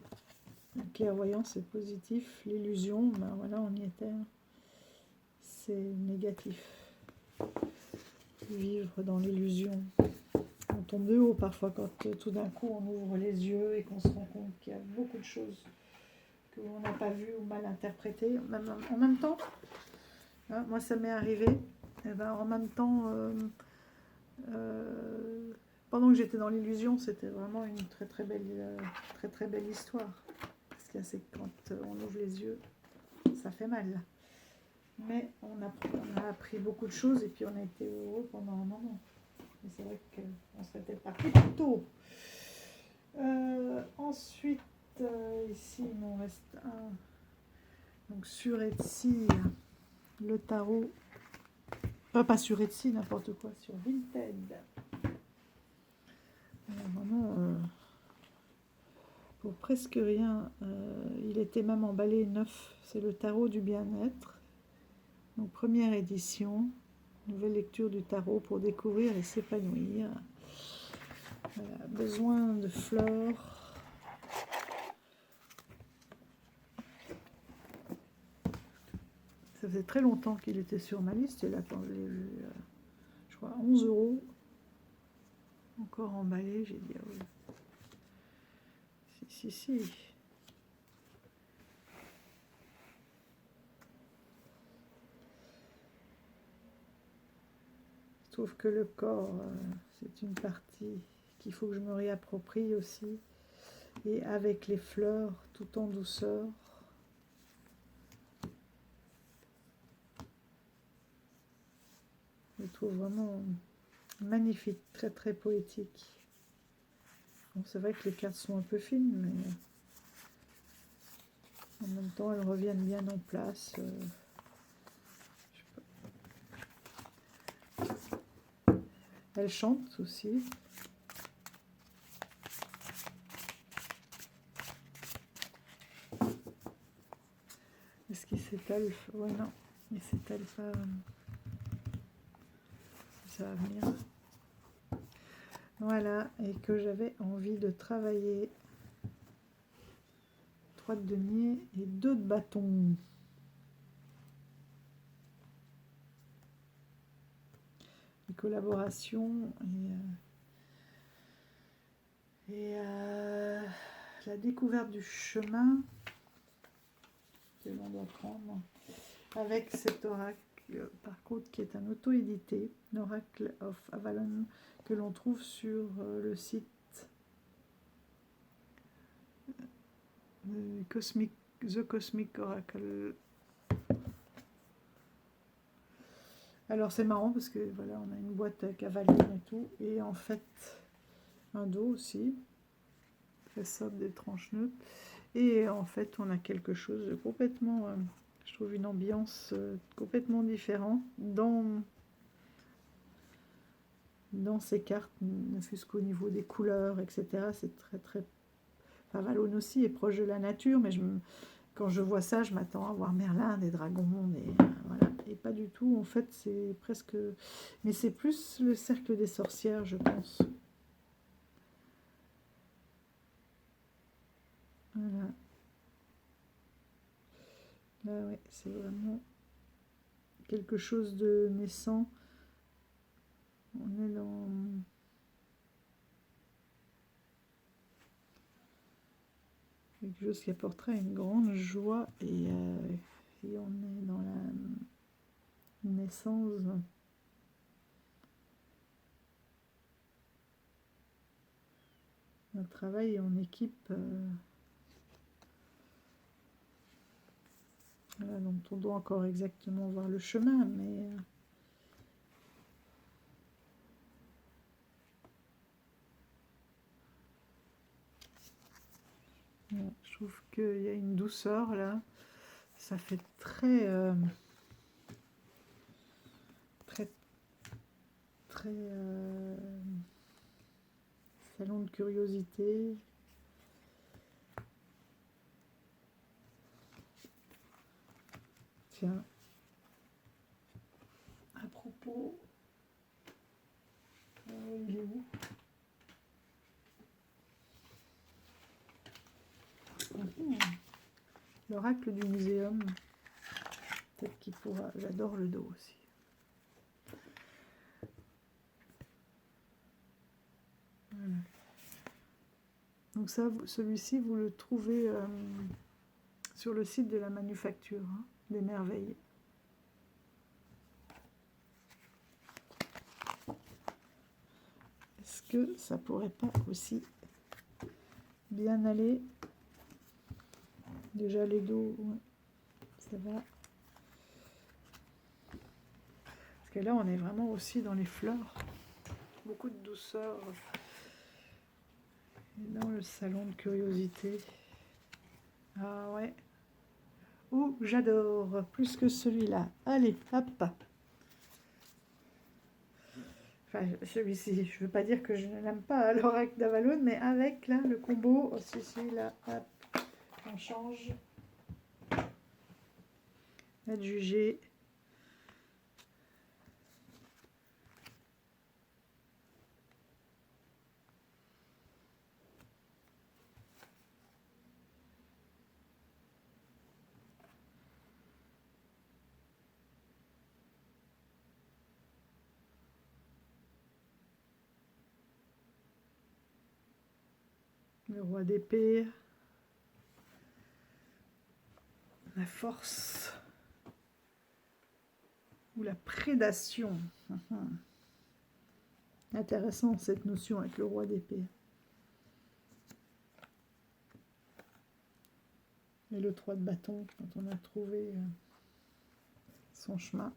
Speaker 1: clairvoyance est positif. L'illusion, ben voilà, on y était. C'est négatif. Vivre dans l'illusion. On tombe de haut parfois quand tout d'un coup on ouvre les yeux et qu'on se rend compte qu'il y a beaucoup de choses que l'on n'a pas vues ou mal interprétées. En même temps, hein, moi ça m'est arrivé, et ben, en même temps, pendant que j'étais dans l'illusion, c'était vraiment une très très belle histoire. Parce que c'est quand on ouvre les yeux, ça fait mal. Mais on a appris beaucoup de choses et puis on a été heureux pendant un moment. Mais c'est vrai qu'on serait peut-être parti plus tôt. Ensuite, ici, il m'en reste un. Donc sur Etsy, le tarot. Pas sur Etsy, n'importe quoi, sur Vinted. Vraiment, pour presque rien. Il était même emballé neuf. C'est le tarot du bien-être. Donc première édition. Nouvelle lecture du tarot pour découvrir et s'épanouir. Voilà, besoin de fleurs. Ça faisait très longtemps qu'il était sur ma liste. Et là, quand je l'ai vu, je crois, 11 €. Encore emballé, j'ai dit, ah oui. Si. Je trouve que le corps, c'est une partie qu'il faut que je me réapproprie aussi. Et avec les fleurs, tout en douceur. Je trouve vraiment magnifique, très très poétique. Bon, c'est vrai que les cartes sont un peu fines, mais en même temps elles reviennent bien en place. Elles chantent aussi. Est-ce qu'il s'étale? Ouais, non. Et c'est elle, ça va venir. Voilà, et que j'avais envie de travailler 3 de denier et 2 de bâton. Les collaborations et la découverte du chemin que l'on doit prendre avec cet oracle, par contre, qui est un auto-édité, l'Oracle of Avalon, que l'on trouve sur le site The Cosmic Oracle. Alors c'est marrant parce que voilà, on a une boîte cavalière et tout, et en fait un dos aussi, très sobre, des tranches neutres, et en fait on a quelque chose de complètement, je trouve une ambiance complètement différente dans ces cartes, ne fût-ce qu'au niveau des couleurs, etc. C'est très très... Enfin, Avalon aussi est proche de la nature, mais quand je vois ça, je m'attends à voir Merlin, des dragons, voilà. Et pas du tout, en fait, c'est presque... Mais c'est plus le cercle des sorcières, je pense. Voilà. Là, ouais, c'est vraiment quelque chose de naissant. On est dans... quelque chose qui apporterait une grande joie, et on est dans la naissance d'un travail en équipe, voilà, dont on doit encore exactement voir le chemin, mais ouais, je trouve qu'il y a une douceur là, ça fait très salon de curiosité. Tiens, à propos, il est où? L'oracle du muséum, peut-être qu'il pourra... J'adore le dos aussi. Voilà. Donc ça, celui-ci, vous le trouvez sur le site de la Manufacture, hein, des Merveilles. Est-ce que ça pourrait pas aussi bien aller? Déjà les dos, ouais, ça va. Parce que là, on est vraiment aussi dans les fleurs. Beaucoup de douceur. Et dans le salon de curiosité. Ah ouais. Oh, j'adore. Plus que celui-là. Allez, hop. Enfin, celui-ci, je ne veux pas dire que je ne l'aime pas, l'oracle d'Avalon, mais avec là, le combo, aussi, là, hop, on change. Adjugé. Le roi d'épée. La force. Ou la prédation. Intéressant cette notion avec le roi d'épée. Et le 3 de bâton, quand on a trouvé son chemin.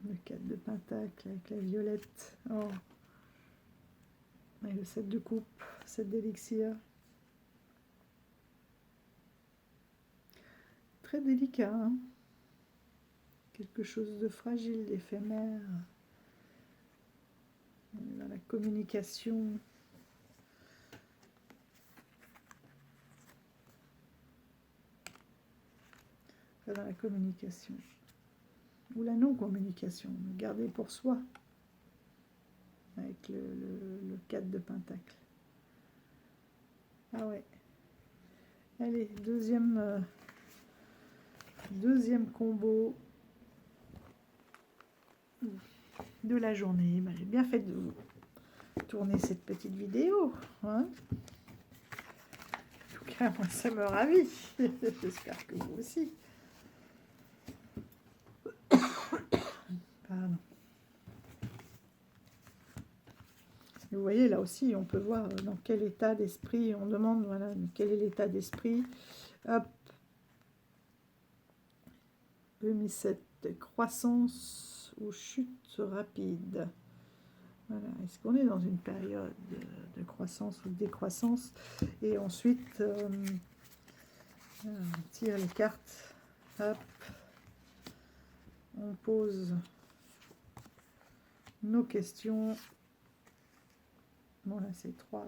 Speaker 1: Le 4 de pentacle avec la violette. Oh. Et le 7 de coupe, 7 d'élixir. Très délicat, hein, quelque chose de fragile, d'éphémère. Dans la communication. pas dans la communication. Ou la non-communication, garder pour soi. Avec le 4 de pentacle. Ah ouais. Allez, deuxième combo de la journée. Ben, j'ai bien fait de vous tourner cette petite vidéo. Hein, en tout cas, moi, ça me ravit. J'espère que vous aussi. Pardon. Vous voyez, là aussi, on peut voir dans quel état d'esprit, on demande, voilà, quel est l'état d'esprit. Hop. 2007, croissance ou chute rapide. Voilà. Est-ce qu'on est dans une période de croissance ou de décroissance? Et ensuite, on tire les cartes. Hop. On pose nos questions. Bon, là, c'est trois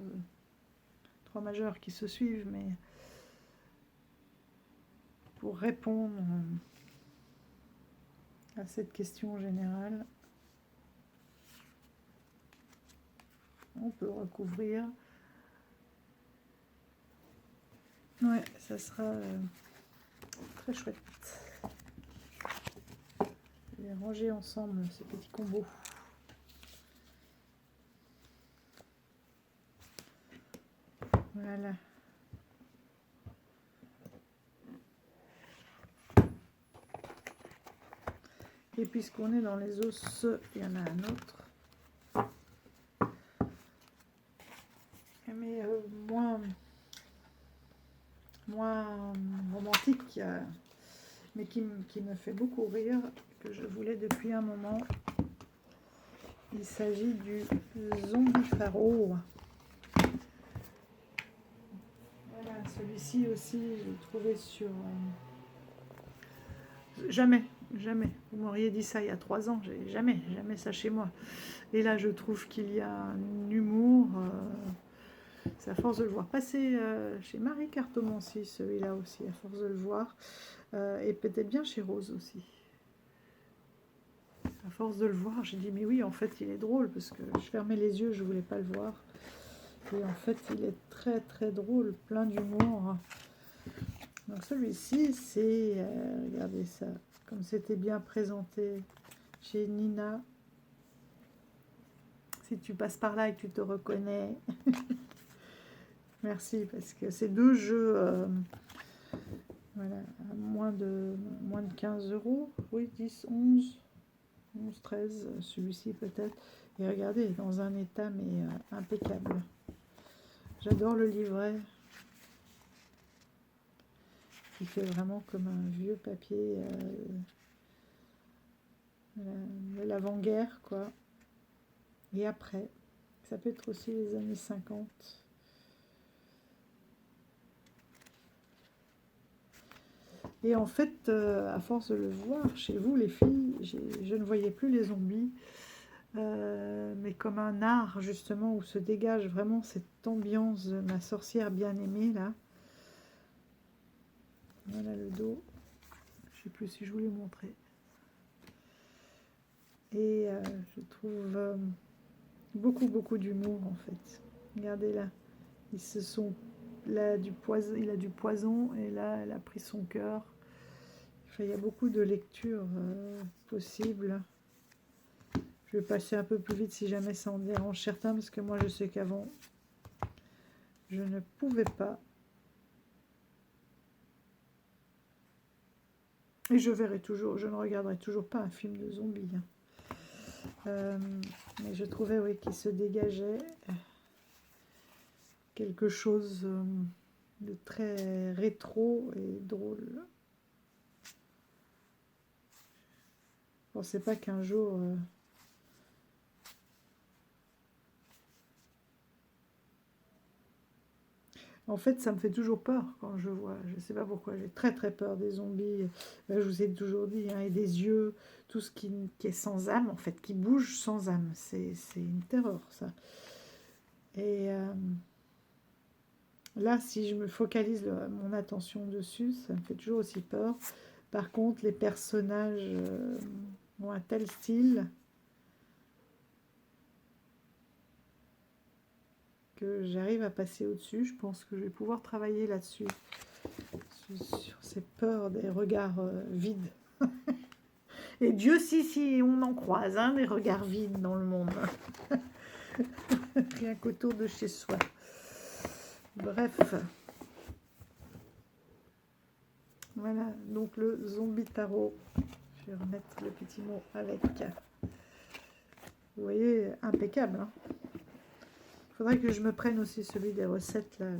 Speaker 1: majeurs qui se suivent, mais pour répondre à cette question générale, on peut recouvrir. Ouais, ça sera très chouette. Je vais ranger ensemble ces petits combos. Voilà. Et puisqu'on est dans les os, il y en a un autre. Mais moins romantique, mais qui me fait beaucoup rire, que je voulais depuis un moment. Il s'agit du zombie pharaon. Voilà, celui-ci aussi, je l'ai trouvé sur... Jamais. Vous m'auriez dit ça il y a 3 ans, j'ai jamais ça chez moi. Et là, je trouve qu'il y a un humour... c'est à force de le voir passer chez Marie Cartomancy, celui-là aussi, à force de le voir. Et peut-être bien chez Rose aussi. À force de le voir, j'ai dit, mais oui, en fait, il est drôle, parce que je fermais les yeux, je voulais pas le voir. Et en fait, il est très, très drôle, plein d'humour. Donc celui-ci, c'est, regardez ça, comme c'était bien présenté chez Nina. Si tu passes par là et que tu te reconnais, merci, parce que c'est 2 jeux, voilà, à moins de 15 €, oui, 10, 11, 13, celui-ci peut-être. Et regardez, dans un état mais impeccable. J'adore le livret. Il fait vraiment comme un vieux papier de l'avant-guerre, quoi. Et après, ça peut être aussi les années 50. Et en fait, à force de le voir chez vous, les filles, je ne voyais plus les zombies, mais comme un art, justement, où se dégage vraiment cette ambiance de ma sorcière bien-aimée, là. Voilà le dos. Je ne sais plus si je vous l'ai montré. Et je trouve beaucoup d'humour, en fait. Regardez là. Ils se sont... Là, il a du poison, et là, elle a pris son cœur. Enfin, il y a beaucoup de lectures possibles. Je vais passer un peu plus vite si jamais ça en dérange certains, parce que moi, je sais qu'avant, je ne pouvais pas. Et je ne regarderai toujours pas un film de zombies. Mais je trouvais, oui, qu'il se dégageait quelque chose de très rétro et drôle. Je ne pensais pas qu'un jour... En fait, ça me fait toujours peur quand je vois. Je ne sais pas pourquoi. J'ai très peur des zombies. Je vous ai toujours dit, hein, et des yeux, tout ce qui est sans âme, en fait, qui bouge sans âme. C'est une terreur, ça. Et là, si je me focalise mon attention dessus, ça me fait toujours aussi peur. Par contre, les personnages ont un tel style que j'arrive à passer au-dessus. Je pense que je vais pouvoir travailler là-dessus, sur ces peurs des regards vides. Et Dieu, si, on en croise, hein, des regards vides dans le monde. Rien qu'autour de chez soi. Bref. Voilà, donc le zombie tarot. Je vais remettre le petit mot avec. Vous voyez, impeccable. Hein. Il faudrait que je me prenne aussi celui des recettes, là,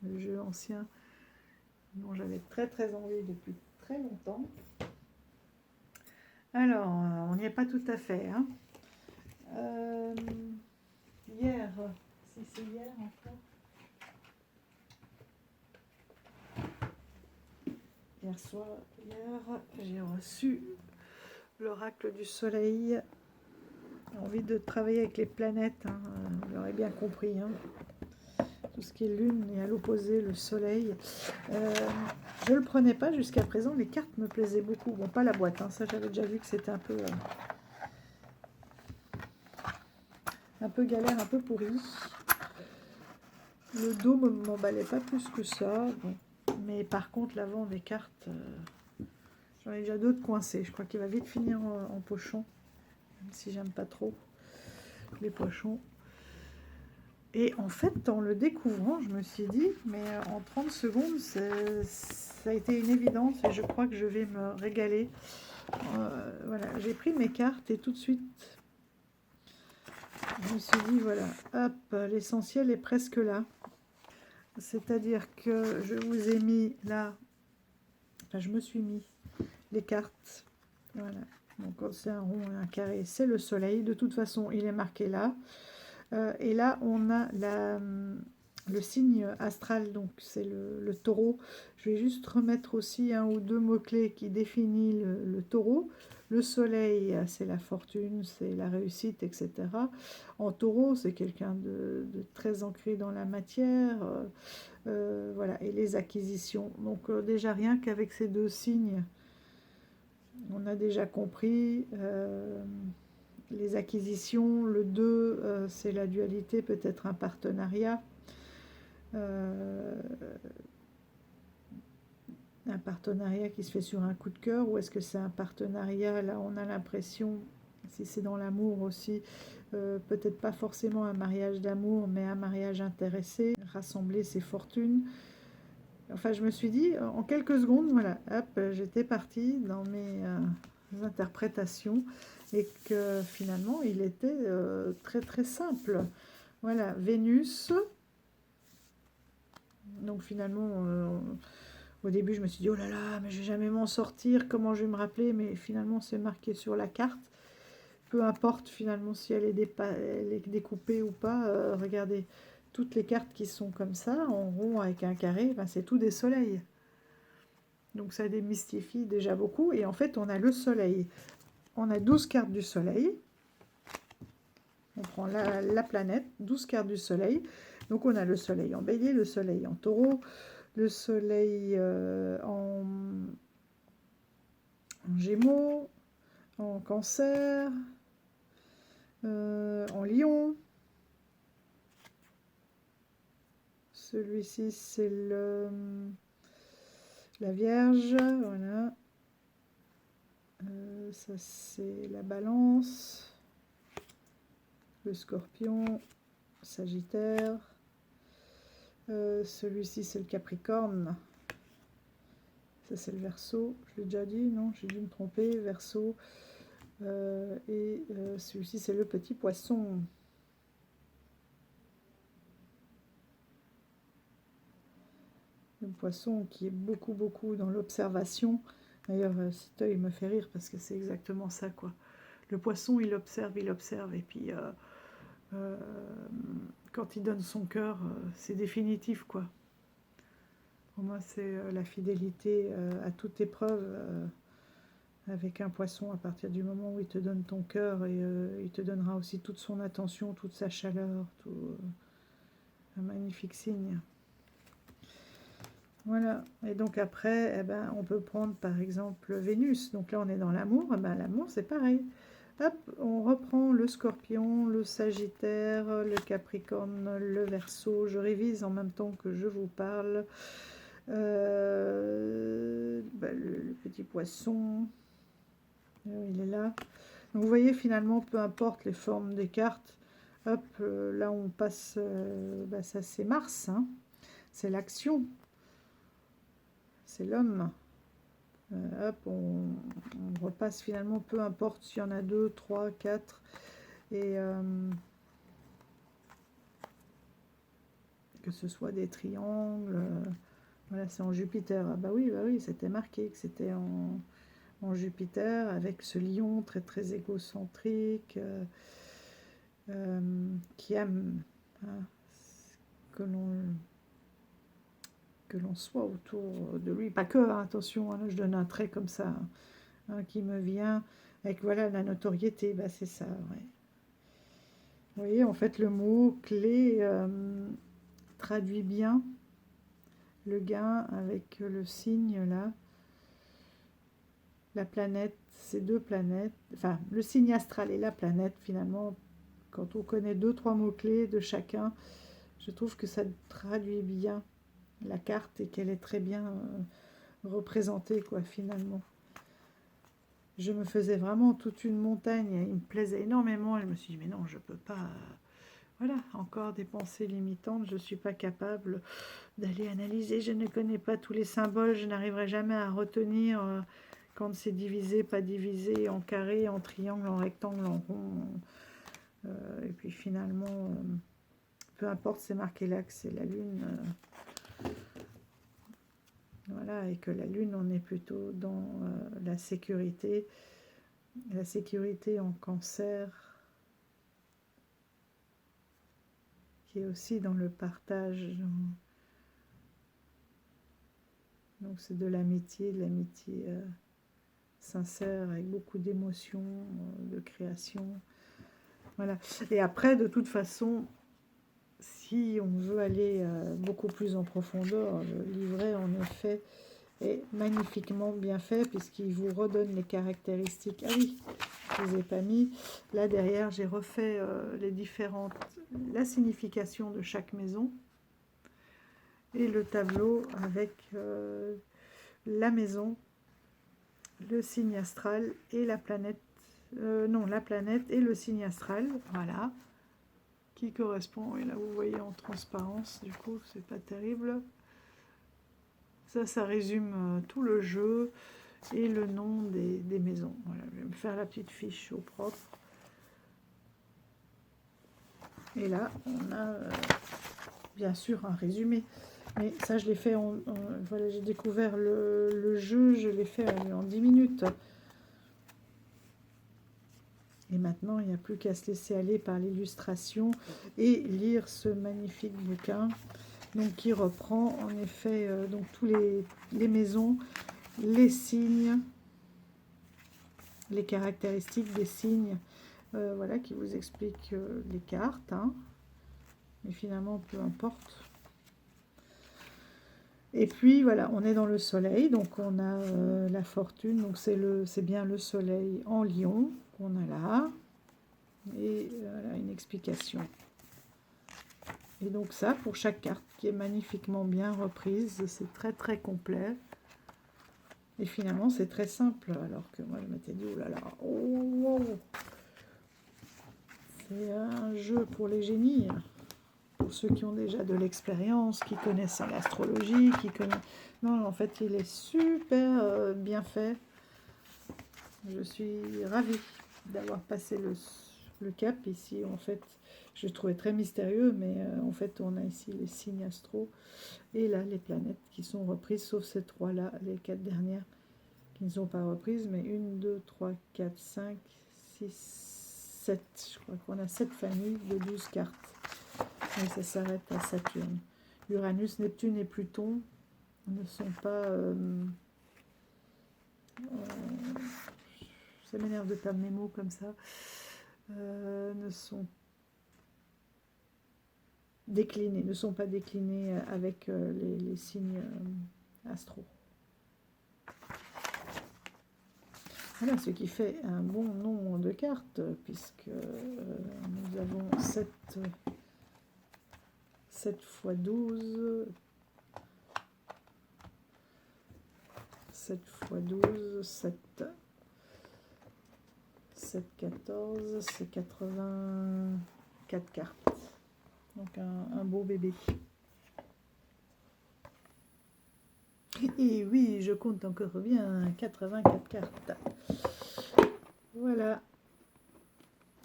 Speaker 1: le jeu ancien, dont j'avais très envie depuis très longtemps. Alors, on n'y est pas tout à fait. Hein. Hier, si c'est hier encore. Hier, j'ai reçu l'oracle du soleil. Envie de travailler avec les planètes, hein, vous l'aurez bien compris. Hein. Tout ce qui est lune et à l'opposé, le soleil. Je ne le prenais pas jusqu'à présent, les cartes me plaisaient beaucoup. Bon, pas la boîte, hein, ça j'avais déjà vu que c'était un peu galère, un peu pourri. Le dos ne m'emballait pas plus que ça. Bon. Mais par contre, l'avant des cartes, j'en ai déjà d'autres coincés. Je crois qu'il va vite finir en pochon, même si j'aime pas trop les pochons. Et en fait, en le découvrant, je me suis dit, mais en 30 secondes, ça a été une évidence et je crois que je vais me régaler. Voilà, j'ai pris mes cartes et tout de suite, je me suis dit, voilà, hop, l'essentiel est presque là. C'est-à-dire que je vous ai mis là, enfin, je me suis mis les cartes. Voilà, donc quand c'est un rond et un carré, c'est le soleil. De toute façon, il est marqué là. Et là, on a le signe astral, donc c'est le taureau. Je vais juste remettre aussi un ou deux mots-clés qui définissent le taureau. Le soleil, c'est la fortune, c'est la réussite, etc. En taureau, c'est quelqu'un de très ancré dans la matière, voilà, et les acquisitions. Donc déjà, rien qu'avec ces deux signes, on a déjà compris... les acquisitions, le 2, c'est la dualité, peut-être un partenariat. Un partenariat qui se fait sur un coup de cœur, ou est-ce que c'est un partenariat, là on a l'impression, si c'est dans l'amour aussi, peut-être pas forcément un mariage d'amour, mais un mariage intéressé, rassembler ses fortunes. Enfin, je me suis dit, en quelques secondes, voilà, hop, j'étais partie dans mes interprétations, et que finalement, il était très simple. Voilà, Vénus. Donc finalement, au début, je me suis dit, oh là là, mais je vais jamais m'en sortir, comment je vais me rappeler? Mais finalement, c'est marqué sur la carte. Peu importe finalement si elle est découpée ou pas, regardez, toutes les cartes qui sont comme ça, en rond avec un carré, ben c'est tout des soleils. Donc ça démystifie déjà beaucoup. Et en fait, on a le soleil. On a 12 cartes du soleil. On prend la planète, 12 cartes du soleil. Donc on a le soleil en bélier, le soleil en taureau, le soleil en gémeaux, en cancer, en lion. Celui-ci, c'est la Vierge, voilà. Ça, c'est la Balance, le Scorpion, Sagittaire. Celui-ci, c'est le Capricorne. Ça, c'est le Verseau. Je l'ai déjà dit, non? J'ai dû me tromper. Verseau. Et celui-ci, c'est le petit Poisson. Le Poisson qui est beaucoup dans l'observation. D'ailleurs, cet œil me fait rire parce que c'est exactement ça, quoi. Le Poisson, il observe, et puis quand il donne son cœur, c'est définitif, quoi. Pour moi, c'est la fidélité à toute épreuve avec un poisson. À partir du moment où il te donne ton cœur, et il te donnera aussi toute son attention, toute sa chaleur, un magnifique signe. Voilà. Et donc après, eh ben, on peut prendre par exemple Vénus. Donc là, on est dans l'amour. Eh ben, l'amour, c'est pareil. Hop, on reprend le Scorpion, le Sagittaire, le Capricorne, le Verseau. Je révise en même temps que je vous parle. Le petit Poisson, il est là. Donc vous voyez, finalement, peu importe les formes des cartes. Hop, là on passe, ça c'est Mars, hein. C'est l'action, c'est l'homme. Hop, on repasse finalement, peu importe s'il y en a 2, 3, 4. Et que ce soit des triangles. Voilà, c'est en Jupiter. Ah bah oui, c'était marqué que c'était en Jupiter, avec ce lion très très égocentrique, qui aime, hein, que l'on soit autour de lui. Pas que, hein, attention, hein, là je donne un trait comme ça, hein, qui me vient avec, voilà, la notoriété. Bah c'est ça, ouais. Vous voyez, en fait, le mot clé traduit bien le gain avec le signe là. La planète, ces deux planètes, enfin le signe astral et la planète, finalement, quand on connaît 2, 3 mots-clés de chacun, je trouve que ça traduit bien la carte et qu'elle est très bien représentée, quoi, finalement. Je me faisais vraiment toute une montagne, il me plaisait énormément, et je me suis dit, mais non, je peux pas, voilà, encore des pensées limitantes, je ne suis pas capable d'aller analyser, je ne connais pas tous les symboles, je n'arriverai jamais à retenir quand c'est divisé, pas divisé, en carré, en triangle, en rectangle, en rond. Et puis finalement, peu importe, c'est marqué là que c'est la Lune. Voilà, et que la Lune, on est plutôt dans la sécurité en Cancer, qui est aussi dans le partage. Donc c'est de l'amitié sincère, avec beaucoup d'émotions, de création. Voilà. Et après, de toute façon, si on veut aller beaucoup plus en profondeur, le livret, en effet, est magnifiquement bien fait, puisqu'il vous redonne les caractéristiques. Ah oui, je ne vous ai pas mis. Là, derrière, j'ai refait la signification de chaque maison. Et le tableau avec la maison, le signe astral et la planète. Non, la planète et le signe astral. Voilà. Qui correspond, et là vous voyez en transparence, du coup c'est pas terrible. Ça résume tout le jeu et le nom des maisons. Voilà, je vais me faire la petite fiche au propre. Et là on a bien sûr un résumé, mais ça je l'ai fait voilà, j'ai découvert le jeu, je l'ai fait en 10 minutes. Et maintenant, il n'y a plus qu'à se laisser aller par l'illustration et lire ce magnifique bouquin, donc qui reprend en effet donc tous les maisons, les signes, les caractéristiques des signes, voilà, qui vous explique les cartes, hein, mais finalement, peu importe. Et puis voilà, on est dans le soleil, donc on a la fortune, donc c'est bien le soleil en lion qu'on a là. Et voilà, une explication. Et donc ça, pour chaque carte, qui est magnifiquement bien reprise, c'est très très complet. Et finalement, c'est très simple, alors que moi, je m'étais dit, oh là là, oh, c'est un jeu pour les génies, pour ceux qui ont déjà de l'expérience, qui connaissent l'astrologie, qui connaissent... Non, en fait, il est super bien fait. Je suis ravie d'avoir passé le cap ici. En fait, je le trouvais très mystérieux, mais en fait, on a ici les signes astro et là, les planètes qui sont reprises, sauf ces trois-là, les 4 dernières qui ne sont pas reprises, mais 1, 2, 3, 4, 5, 6, 7. Je crois qu'on a 7 familles de 12 cartes. Et ça s'arrête à Saturne. Uranus, Neptune et Pluton ne sont pas... ça m'énerve de perdre mes mots comme ça. Ne sont pas déclinés avec les signes
Speaker 2: astro. Voilà, ce qui fait un bon nombre de cartes, puisque nous avons 7 x 12, 7 x 12, 7, 14, c'est 84 cartes. Donc un beau bébé. Et oui, je compte encore bien, 84 cartes. Voilà.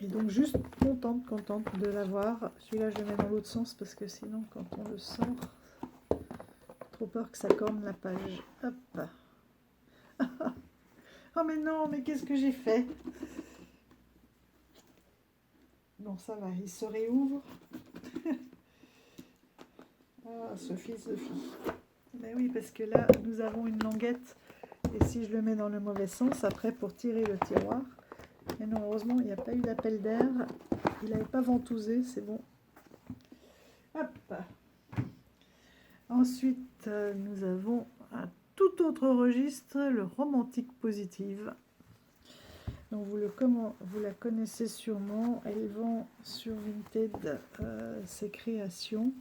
Speaker 2: Et donc juste contente de l'avoir. Celui-là, je le mets dans l'autre sens parce que sinon, quand on le sort, trop peur que ça corne la page. Hop. Oh mais non, mais qu'est-ce que j'ai fait? Bon, ça va, il se réouvre. Ah, Sophie. Mais oui, parce que là, nous avons une languette. Et si je le mets dans le mauvais sens, après, pour tirer le tiroir... Mais non, heureusement, il n'y a pas eu d'appel d'air. Il n'avait pas ventousé, c'est bon. Hop. Ensuite, nous avons un tout autre registre, le romantique positive. Donc vous la connaissez sûrement. Elle vend sur Vinted ses créations.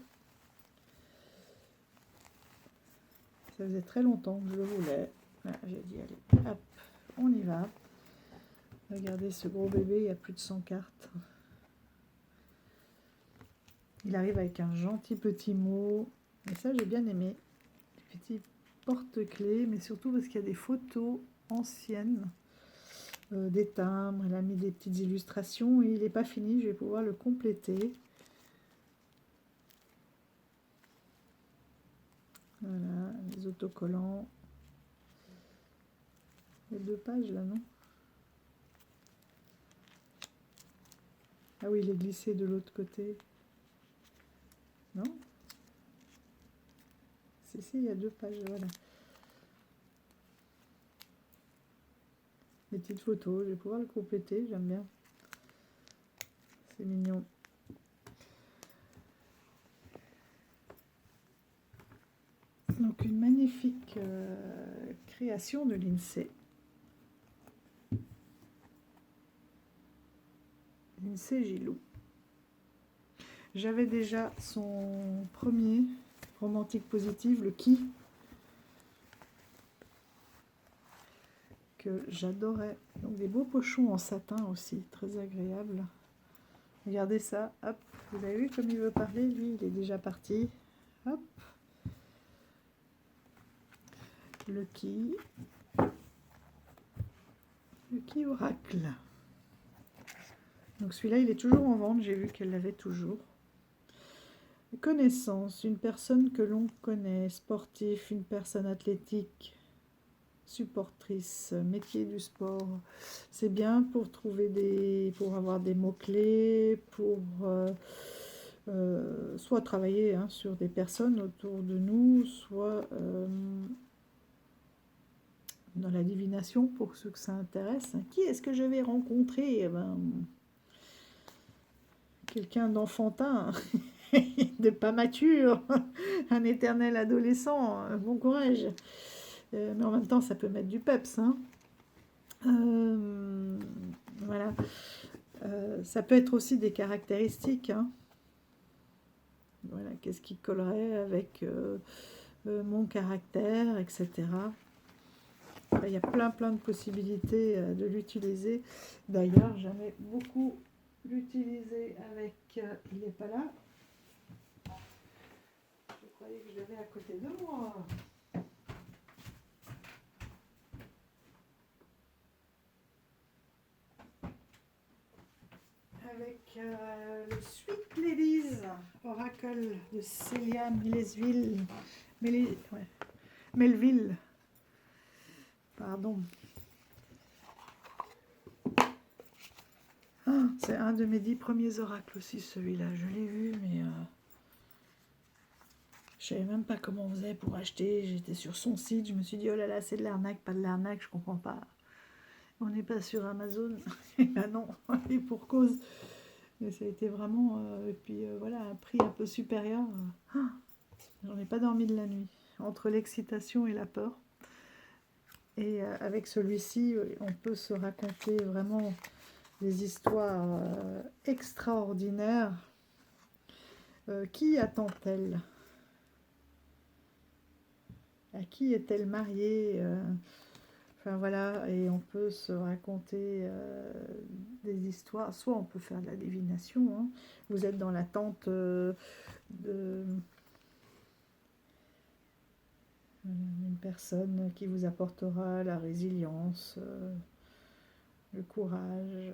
Speaker 2: Ça faisait très longtemps que je le voulais. Voilà, j'ai dit, allez, hop, on y va. Regardez ce gros bébé, il y a plus de 100 cartes. Il arrive avec un gentil petit mot. Et ça, j'ai bien aimé. Des petits porte-clés, mais surtout parce qu'il y a des photos anciennes, des timbres. Elle a mis des petites illustrations et il n'est pas fini. Je vais pouvoir le compléter. Voilà, les autocollants. Il y a 2 pages là, non? Ah oui, il est glissé de l'autre côté. Non? Si, il y a 2 pages, voilà. Des petites photos, je vais pouvoir le compléter, j'aime bien. C'est mignon. Donc une magnifique création de l'INSEE. l'INSEE Gilou. J'avais déjà son premier romantique positive, le Qui, que j'adorais. Donc des beaux pochons en satin aussi, très agréables. Regardez ça, hop, vous avez vu comme il veut parler, lui, il est déjà parti. Hop. Le Qui oracle. Donc celui-là, il est toujours en vente, j'ai vu qu'elle l'avait toujours. Connaissance, une personne que l'on connaît, sportif, une personne athlétique, supportrice, métier du sport. C'est bien pour trouver pour avoir des mots-clés, pour soit travailler sur des personnes autour de nous, soit dans la divination pour ceux que ça intéresse. Qui est-ce que je vais rencontrer? Eh ben, quelqu'un d'enfantin, de pas mature, un éternel adolescent, bon courage. Mais en même temps, ça peut mettre du peps. Voilà. Ça peut être aussi des caractéristiques. Voilà, qu'est-ce qui collerait avec mon caractère, etc. Il y a plein de possibilités de l'utiliser. D'ailleurs, j'aimais beaucoup l'utiliser avec... il n'est pas là. Je croyais que je l'avais à côté de moi. Avec le Sweet Ladies Oracle de Célia Melville. Pardon. Ah, c'est un de mes 10 premiers oracles aussi, celui-là. Je l'ai vu, mais je savais même pas comment on faisait pour acheter. J'étais sur son site, je me suis dit, oh là là, c'est de l'arnaque, pas de l'arnaque, je comprends pas. On n'est pas sur Amazon. Et ben non, et pour cause. Mais ça a été vraiment... et puis voilà, un prix un peu supérieur. J'en ai pas dormi de la nuit.
Speaker 1: entre l'excitation et la peur. Et avec celui-ci, on peut se raconter vraiment des histoires extraordinaires. Qui attend-elle? À qui est-elle mariée? Enfin voilà, et on peut se raconter des histoires. Soit on peut faire de la divination, hein. Vous êtes dans l'attente d'une personne qui vous apportera la résilience, le courage.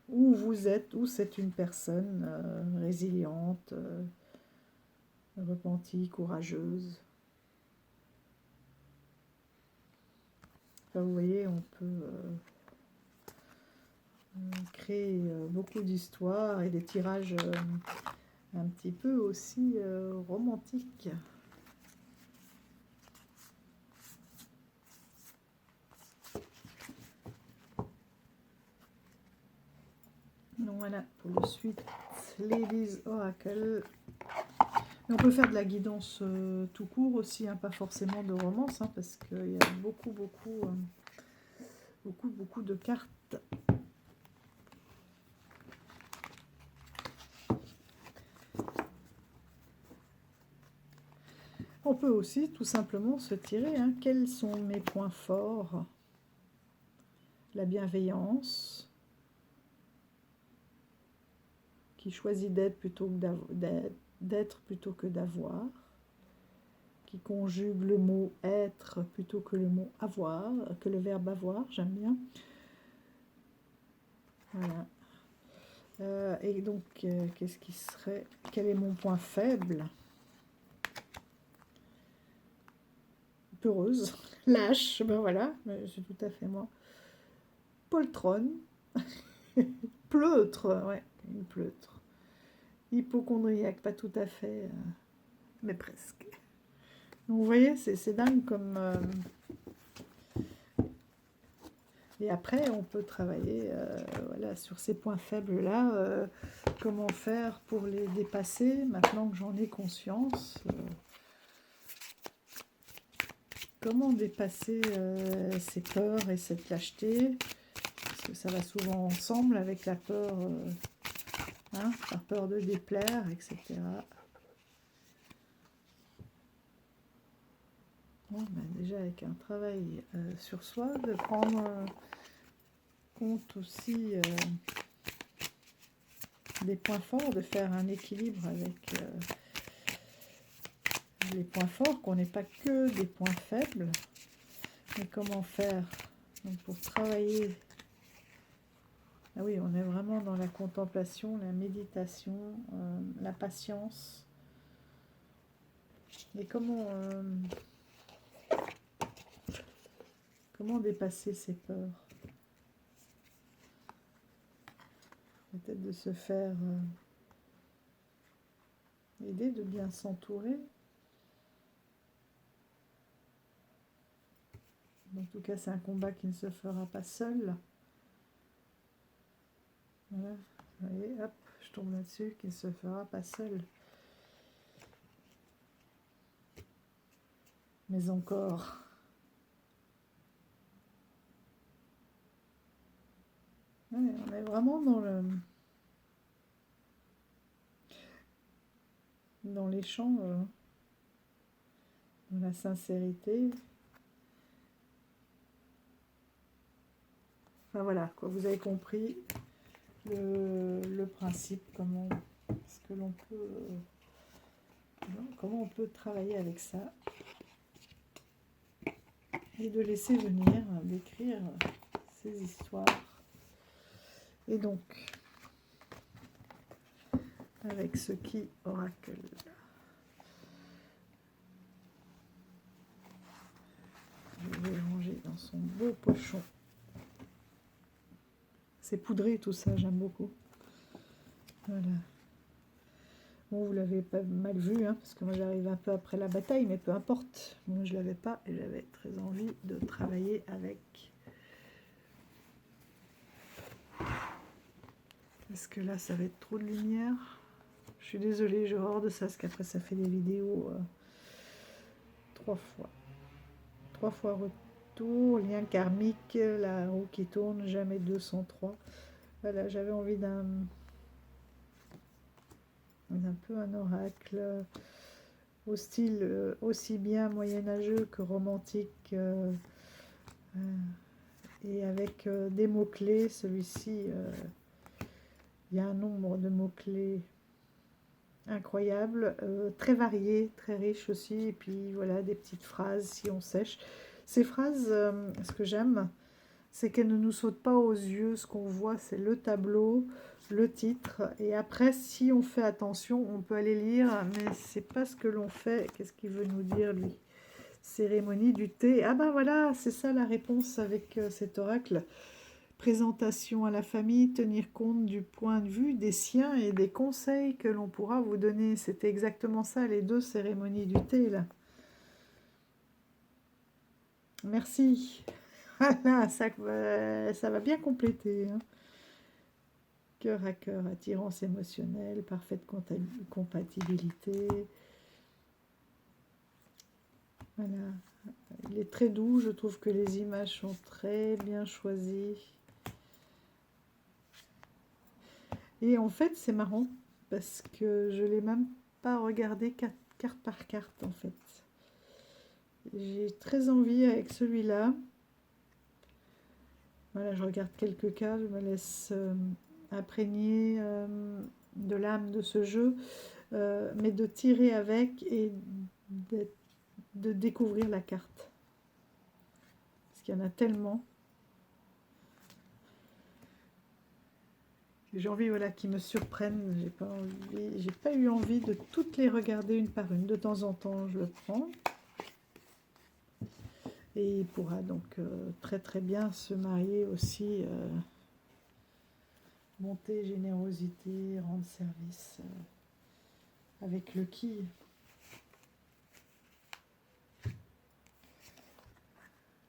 Speaker 1: Où vous êtes, où c'est une personne résiliente, repentie, courageuse. Enfin, vous voyez, on peut créer beaucoup d'histoires et des tirages un petit peu aussi romantiques. Donc voilà, pour le suite, Ladies Oracle. Et on peut faire de la guidance tout court aussi, hein, pas forcément de romance, hein, parce qu'il y a beaucoup de cartes. On peut aussi tout simplement se tirer, hein, quels sont mes points forts? La bienveillance, qui choisit d'être plutôt que d'avoir, qui conjugue le mot être plutôt que le mot avoir, que le verbe avoir, j'aime bien. Voilà. Et donc, qu'est-ce qui serait... Quel est mon point faible? Peureuse, lâche, ben voilà, c'est tout à fait moi. Poltronne, pleutre, ouais, une pleutre. Hypocondriaque, pas tout à fait, mais presque. Donc, vous voyez, c'est dingue comme... Et après, on peut travailler voilà, sur ces points faibles-là. Comment faire pour les dépasser maintenant que j'en ai conscience? Comment dépasser ces peurs et cette lâcheté? Parce que ça va souvent ensemble avec la peur, hein, par peur de déplaire, etc. Bon, ben déjà avec un travail sur soi, de prendre compte aussi des points forts, de faire un équilibre avec les points forts, qu'on n'ait pas que des points faibles. Mais comment faire donc pour travailler? Ah oui, on est vraiment dans la contemplation, la méditation, la patience. Et comment dépasser ces peurs? Peut-être de se faire aider, de bien s'entourer. En tout cas, c'est un combat qui ne se fera pas seul. Voilà, vous voyez, hop, je tombe là-dessus, qui ne se fera pas seul. Mais encore. Ouais, on est vraiment dans les champs, dans la sincérité. Enfin voilà, quoi, vous avez compris le principe, comment on peut travailler avec ça. Et de laisser venir, d'écrire ces histoires. Et donc, avec ce qui oracle. Je vais le ranger dans son beau pochon. C'est poudré tout ça, j'aime beaucoup. Voilà. Bon, vous l'avez pas mal vu, hein, parce que moi j'arrive un peu après la bataille, mais peu importe. Moi je l'avais pas et j'avais très envie de travailler avec. Parce que là, ça va être trop de lumière. Je suis désolée, j'ai horreur de ça, parce qu'après ça fait des vidéos
Speaker 2: 3 fois. 3 fois retour, lien karmique, la roue qui tourne, jamais 203. Voilà, j'avais envie d'un peu un oracle au style aussi bien moyenâgeux que romantique et avec des mots-clés. Celui-ci, il y a un nombre de mots-clés incroyable, très varié, très riche aussi, et puis voilà, des petites phrases si on sèche. Ces phrases, ce que j'aime, c'est qu'elles ne nous sautent pas aux yeux. Ce qu'on voit, c'est le tableau, le titre, et après, si on fait attention, on peut aller lire, mais c'est pas ce que l'on fait. Qu'est-ce qu'il veut nous dire, lui? Cérémonie du thé. Ah ben voilà, c'est ça la réponse avec cet oracle. Présentation à la famille, tenir compte du point de vue des siens et des conseils que l'on pourra vous donner. C'était exactement ça, les 2 cérémonies du thé, là. Merci. Voilà, ça va bien compléter. Hein. Cœur à cœur, attirance émotionnelle, parfaite compatibilité. Voilà. Il est très doux, je trouve que les images sont très bien choisies. Et en fait, c'est marrant, parce que je ne l'ai même pas regardé carte par carte, en fait. J'ai très envie avec celui-là. Voilà, je regarde quelques cas, je me laisse imprégner de l'âme de ce jeu, mais de tirer avec et de découvrir la carte. Parce qu'il y en a tellement. J'ai envie, voilà, qu'ils me surprennent. J'ai pas eu envie de toutes les regarder une par une. De temps en temps, je le prends. Et il pourra donc très très bien se marier aussi. Bonté, générosité, rendre service avec le qui.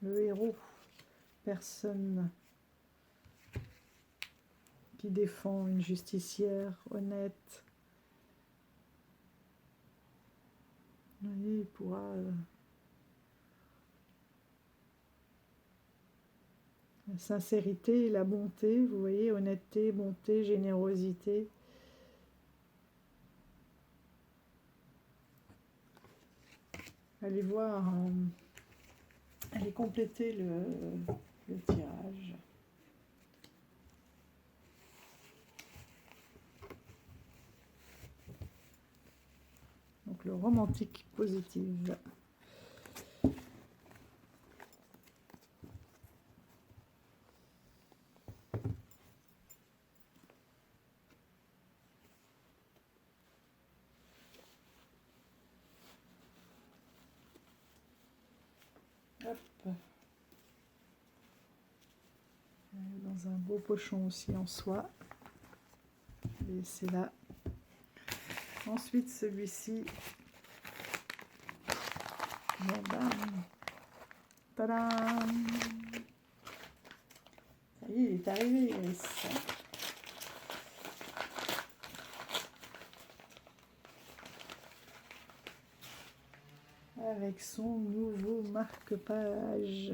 Speaker 2: Le héros, personne qui défend une justicière honnête. Vous voyez, il pourra la sincérité et la bonté, vous voyez, honnêteté, bonté, générosité. Allez voir, allez compléter le tirage. Donc le romantique positif. Hop. Dans un beau pochon aussi en soie. Et c'est là. Ensuite celui-ci. Tadam! Ça y est, il est arrivé, Iris. Avec son nouveau marque-page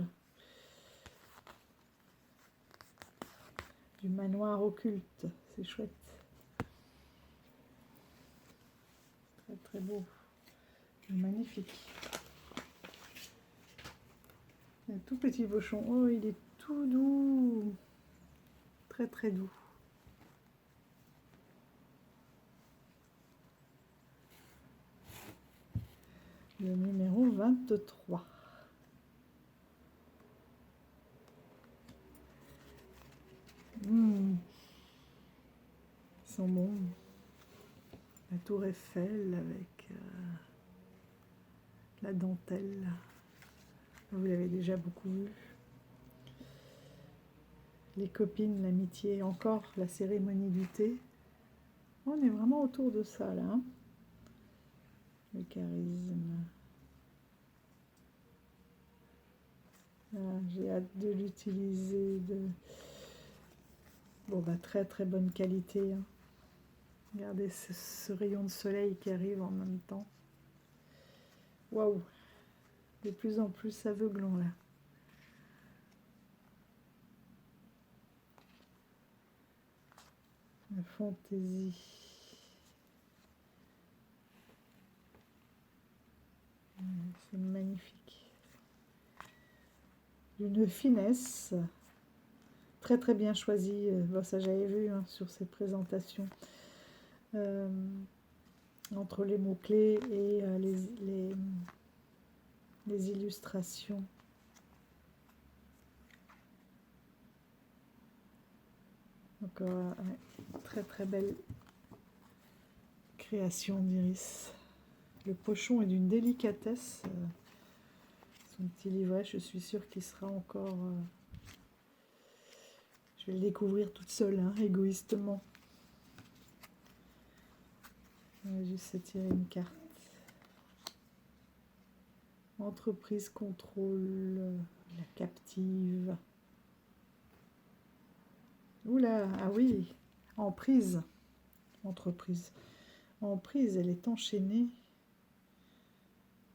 Speaker 2: du manoir occulte. C'est chouette. Très très beau. Magnifique. Un tout petit bochon. Oh, il est tout doux. Très très doux. Le numéro 23. Ils sont bons. La tour Eiffel avec la dentelle. Vous l'avez déjà beaucoup vu. Les copines, l'amitié, encore la cérémonie du thé. On est vraiment autour de ça là. Hein. Le charisme. Ah, j'ai hâte de l'utiliser. Bon, bah, très très bonne qualité. Hein. Regardez ce rayon de soleil qui arrive en même temps. Waouh!
Speaker 1: de plus en plus aveuglant là. La fantaisie. C'est magnifique. D'une finesse. Très très bien choisi. Bon, ça j'avais vu hein, sur ces présentations. Entre les mots-clés et les illustrations. Donc, ouais, très très belle création d'Iris. Le pochon est d'une délicatesse. Son petit livret, je suis sûre qu'il sera encore... je vais le découvrir toute seule, hein, égoïstement. On va juste tirer une carte. Entreprise, contrôle, la captive. Oula, ah oui, emprise. Entreprise. Emprise, elle est enchaînée.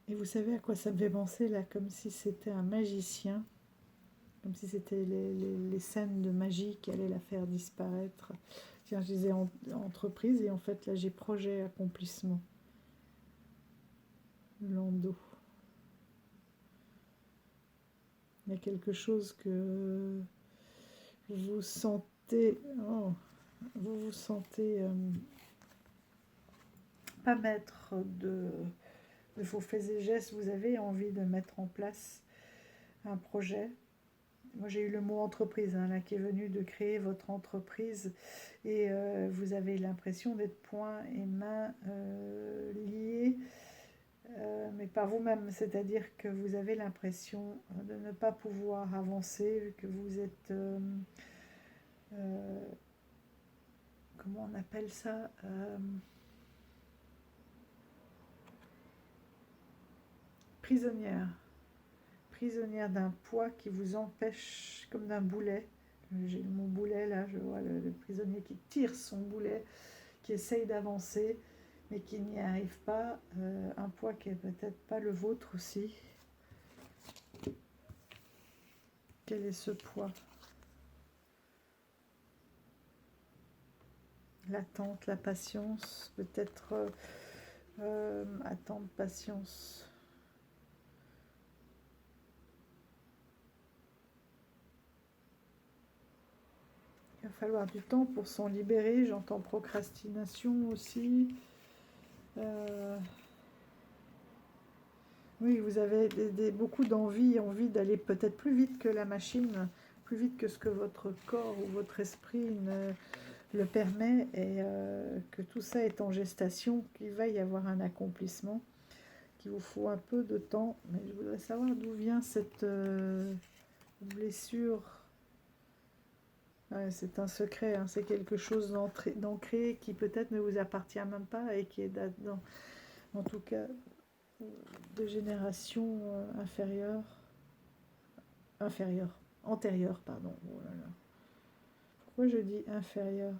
Speaker 1: Et vous savez à quoi ça me fait penser là? Comme si c'était un magicien. Comme si c'était les scènes de magie qui allaient la faire disparaître. Tiens, je disais entreprise et en fait là j'ai projet, accomplissement. Landau. Il y a quelque chose que vous sentez... Oh, vous vous sentez pas maître de vos faits et gestes. Vous avez envie de mettre en place un projet. Moi, j'ai eu le mot entreprise hein, là, qui est venu de créer votre entreprise et vous avez l'impression d'être poings et mains liés, mais par vous-même. C'est-à-dire que vous avez l'impression de ne pas pouvoir avancer, vu que vous êtes... comment on appelle ça prisonnière. Prisonnière d'un poids qui vous empêche, comme d'un boulet. J'ai le mot boulet là, je vois le prisonnier qui tire son boulet, qui essaye d'avancer, mais qui n'y arrive pas. Un poids qui est peut-être pas le vôtre aussi. Quel est ce poids? L'attente, la patience, peut-être attente, patience. Il va falloir du temps pour s'en libérer. J'entends procrastination aussi. Oui, vous avez beaucoup d'envie, envie d'aller peut-être plus vite que la machine, plus vite que ce que votre corps ou votre esprit le permet, et que tout ça est en gestation, qu'il va y avoir un accomplissement, qu'il vous faut un peu de temps. Mais je voudrais savoir d'où vient cette blessure. Ouais, c'est un secret, hein, c'est quelque chose d'ancré qui peut-être ne vous appartient même pas et qui est dans, en tout cas de génération antérieure, pardon. Oh là là. Pourquoi je dis inférieure?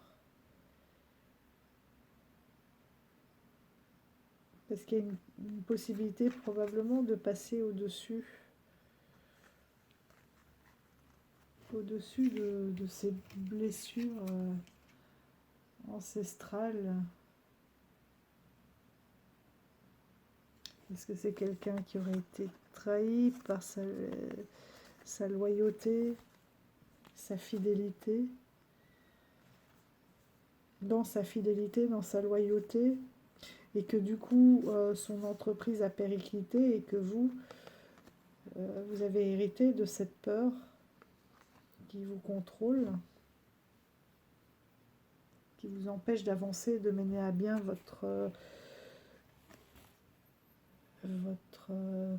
Speaker 1: Parce qu'il y a une possibilité probablement de passer au-dessus de ces blessures ancestrales. Est-ce que c'est quelqu'un qui aurait été trahi par sa loyauté, sa fidélité, dans sa loyauté, et que du coup son entreprise a périclité et que vous avez hérité de cette peur qui vous contrôle, qui vous empêche d'avancer, de mener à bien votre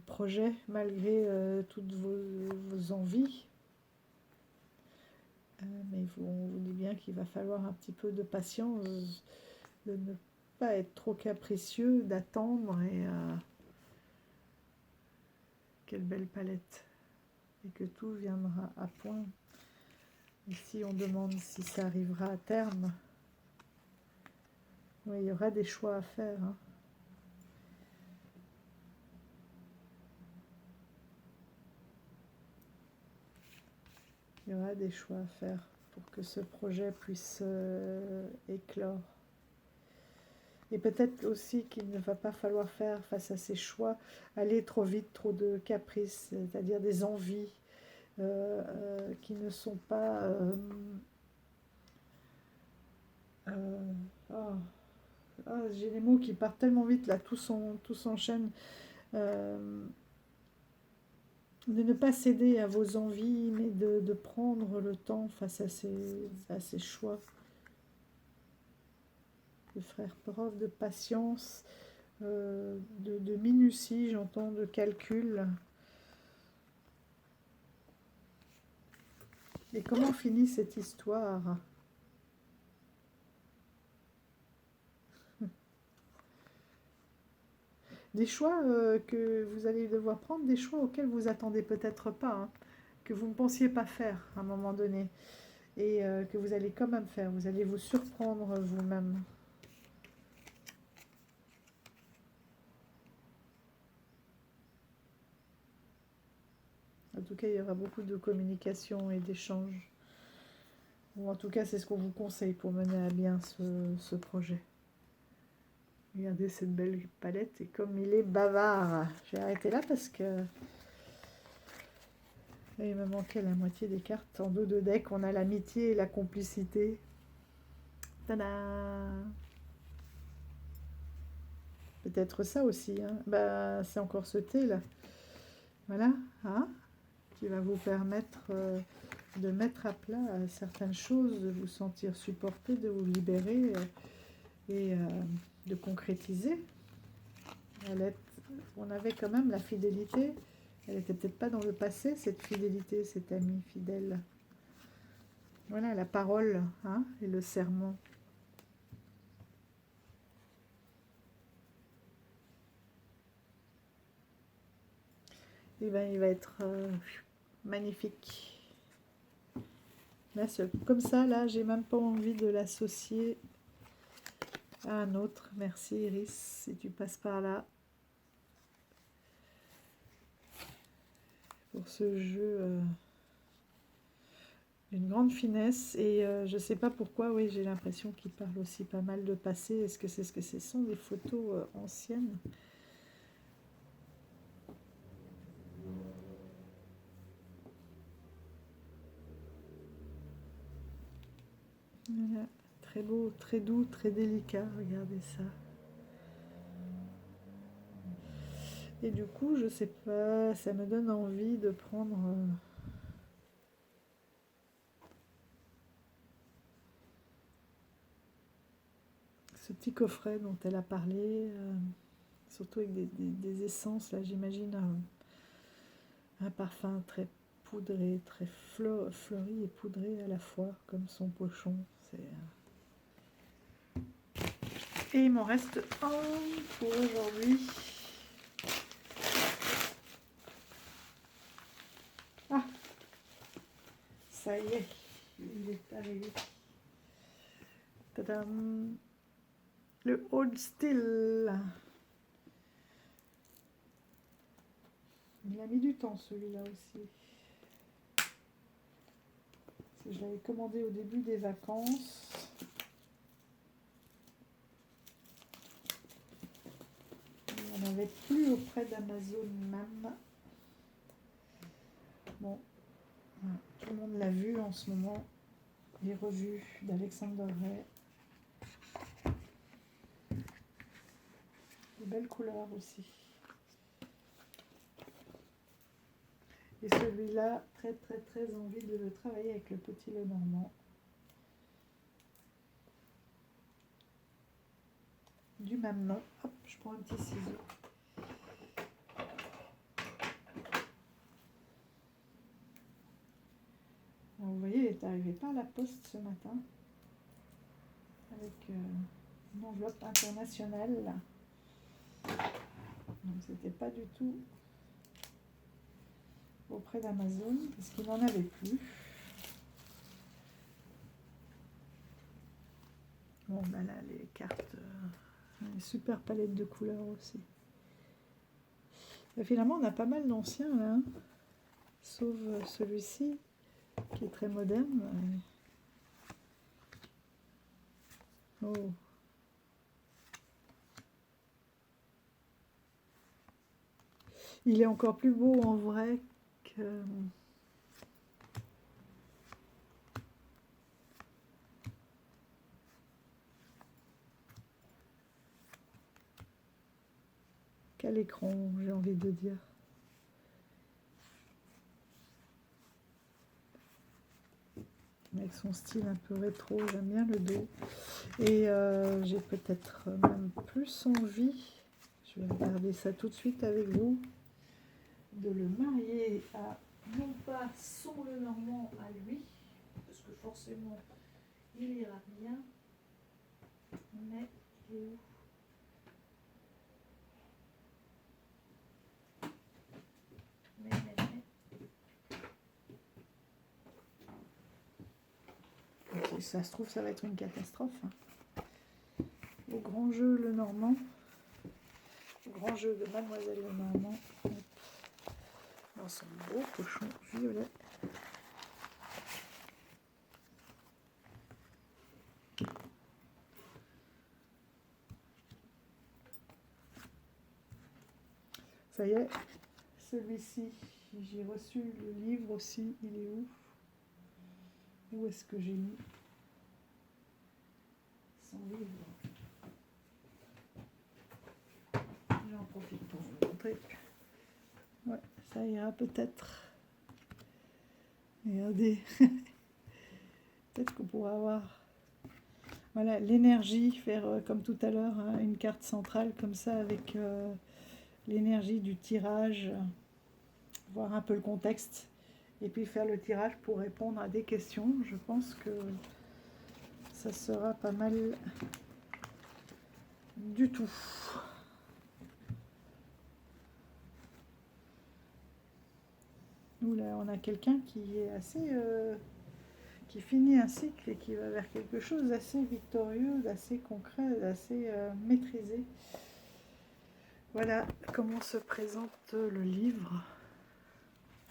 Speaker 1: projet malgré toutes vos envies. Mais on vous dit bien qu'il va falloir un petit peu de patience, de ne pas être trop capricieux, d'attendre, et quelle belle palette, et que tout viendra à point. Ici on demande si ça arrivera à terme. Oui, il y aura des choix à faire, hein.
Speaker 2: Il y aura des choix à faire pour que ce projet puisse éclore. Et peut-être aussi qu'il ne va pas falloir faire face à ces choix, aller trop vite, trop de caprices, c'est-à-dire des envies qui ne sont pas... oh, j'ai les mots qui partent tellement vite, là, tout s'enchaîne. De ne pas céder à vos envies, mais de prendre le temps face à ces choix. De faire preuve de patience, de minutie, j'entends, de calcul. Et comment finit cette histoire? Des choix que vous allez devoir prendre, des choix auxquels vous attendez peut-être pas, hein, que vous ne pensiez pas faire à un moment donné, et que vous allez quand même faire. Vous allez vous surprendre vous-même. En tout cas, il y aura beaucoup de communication et d'échanges. Ou en tout cas, c'est ce qu'on vous conseille pour mener à bien ce projet. Regardez cette belle palette et comme il est bavard. J'ai arrêté là parce que il me manquait la moitié des cartes. En dos de deck, on a l'amitié et la complicité. Tada! Peut-être ça aussi. Hein. Bah, c'est encore ce thé là. Voilà. Hein, qui va vous permettre de mettre à plat certaines choses, de vous sentir supporté, de vous libérer et de concrétiser. On avait quand même la fidélité. Elle n'était peut-être pas dans le passé, cette fidélité, cette amie fidèle. Voilà, la parole, hein, et le serment. Et ben, il va être magnifique. Là, comme ça, là, j'ai même pas envie de l'associer à un autre. Merci Iris, si tu passes par là. Pour ce jeu d'une grande finesse. Et je sais pas pourquoi, oui, j'ai l'impression qu'il parle aussi pas mal de passé. Est-ce que c'est ce que ce sont des photos anciennes? Voilà. Très beau, très doux, très délicat, regardez ça. Et du coup, je sais pas, ça me donne envie de prendre ce petit coffret dont elle a parlé, surtout avec des essences, là j'imagine un parfum très poudré, très fleuri et poudré à la fois, comme son pochon. Et il m'en reste un pour aujourd'hui. Ah, ça y est, il est arrivé. Tadam! Le Hold Still. Il a mis du temps celui-là aussi. Je l'avais commandé au début des vacances. Il n'y en avait plus auprès d'Amazon même. Bon, voilà. Tout le monde l'a vu en ce moment. Les revues d'Alexander Ray. De belles couleurs aussi. Et celui-là, très très très envie de le travailler avec le petit Lenormand. Du même nom. Hop, je prends un petit ciseau. Alors, vous voyez, il est arrivé par la poste ce matin. Avec une enveloppe internationale. Donc c'était pas du tout auprès d'Amazon parce qu'il n'en avait plus. Bon ben là les cartes, une super palette de couleurs aussi. Et finalement on a pas mal d'anciens là, hein, sauf celui-ci. qui est très moderne. Oh. Il est encore plus beau en vrai que... qu'à l'écran, j'ai envie de dire. Avec son style un peu rétro, j'aime bien le dos. Et j'ai peut-être même plus envie, je vais regarder ça tout de suite avec vous, de le marier à, non pas son Lenormand à lui, parce que forcément il ira bien, mais il est où? Mais. Ok, ça se trouve, ça va être une catastrophe. Au grand jeu Lenormand, au grand jeu de Mademoiselle Lenormand, dans son beau cochon violet. Ça y est, celui-ci, j'ai reçu le livre aussi, il est où? Où est-ce que j'ai mis son livre? J'en profite pour vous montrer. Ouais, ça ira peut-être. Regardez. Peut-être qu'on pourra avoir voilà, l'énergie, faire comme tout à l'heure, hein, une carte centrale comme ça avec l'énergie du tirage, voir un peu le contexte et puis faire le tirage pour répondre à des questions. Je pense que ça sera pas mal du tout. Nous là, on a quelqu'un qui est assez... qui finit un cycle et qui va vers quelque chose d'assez victorieux, d'assez concret, d'assez maîtrisé. Voilà comment se présente le livre.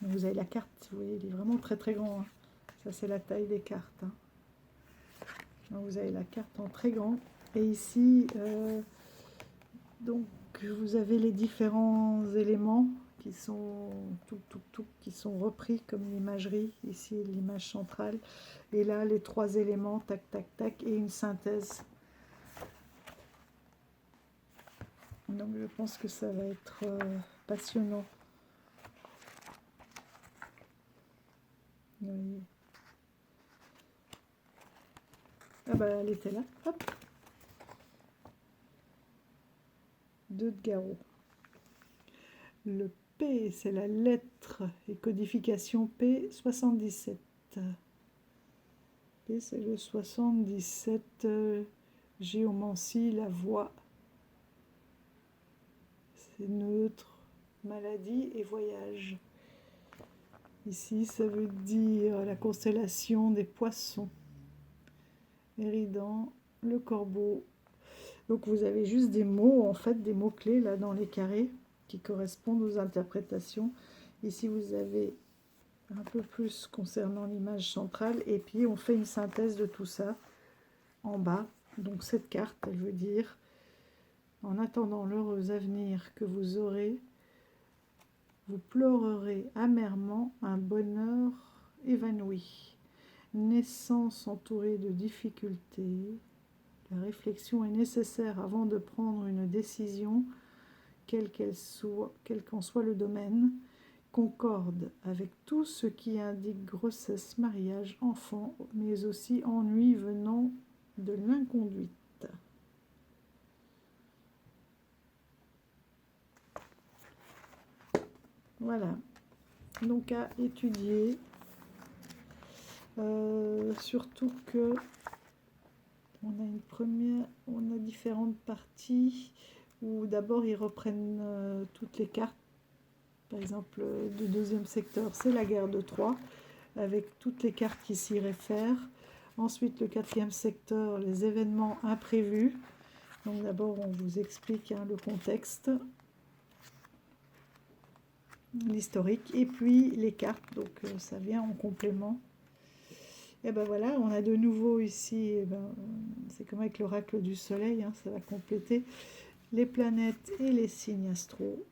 Speaker 2: Vous avez la carte, vous voyez, il est vraiment très très grand. Hein. Ça c'est la taille des cartes. Hein. Donc, vous avez la carte en très grand. Et ici, donc vous avez les différents éléments qui sont qui sont repris comme l'imagerie. Ici l'image centrale. Et là les 3 éléments, tac tac tac, et une synthèse. Donc je pense que ça va être passionnant. Oui. Ah bah elle était là, hop. 2 de garrot. Le P, c'est la lettre et codification P, 77. P, c'est le 77. Géomancie, la voix. C'est neutre, maladie et voyage. Ici, ça veut dire la constellation des poissons. Éridan, le corbeau. Donc vous avez juste des mots, en fait, des mots-clés là dans les carrés qui correspondent aux interprétations. Ici, vous avez un peu plus concernant l'image centrale et puis on fait une synthèse de tout ça en bas. Donc cette carte, elle veut dire, en attendant l'heureux avenir que vous aurez, vous pleurerez amèrement un bonheur évanoui. Naissance entourée de difficultés, la réflexion est nécessaire avant de prendre une décision, quel qu'en soit le domaine, concorde avec tout ce qui indique grossesse, mariage, enfant, mais aussi ennui venant de l'inconduite. Voilà, donc à étudier, surtout que on a différentes parties où d'abord ils reprennent toutes les cartes. Par exemple, du 2e secteur, c'est la guerre de Troie, avec toutes les cartes qui s'y réfèrent. Ensuite, le 4e secteur, les événements imprévus. Donc d'abord, on vous explique le contexte, l'historique, et puis les cartes, donc ça vient en complément
Speaker 1: Et ben voilà, on a de nouveau ici, eh ben, c'est comme avec l'oracle du soleil, hein, ça va compléter les planètes et les signes astraux.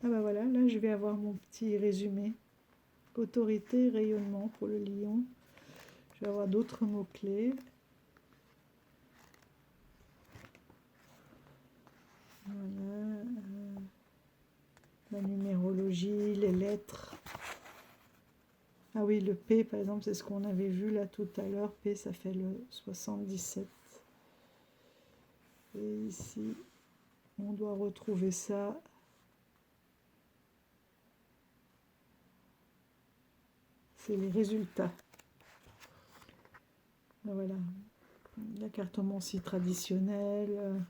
Speaker 1: Ah ben voilà, là je vais avoir mon petit résumé. Autorité, rayonnement pour le lion. Je vais avoir d'autres mots-clés. Voilà. La numérologie, les lettres. Ah oui, le P, par exemple, c'est ce qu'on avait vu là tout à l'heure. P, ça fait le 77. Et ici, on doit retrouver ça. C'est les résultats. Voilà. La cartomancie traditionnelle,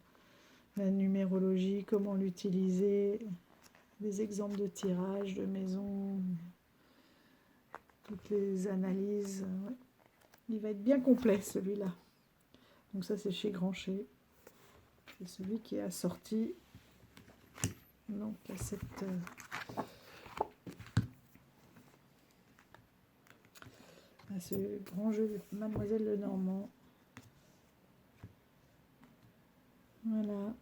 Speaker 1: la numérologie, comment l'utiliser, des exemples de tirage, de maison, toutes les analyses. Ouais. Il va être bien complet celui-là. Donc ça c'est chez Grancher. C'est celui qui est assorti donc à cette à ce grand jeu de Mademoiselle Lenormand. Voilà.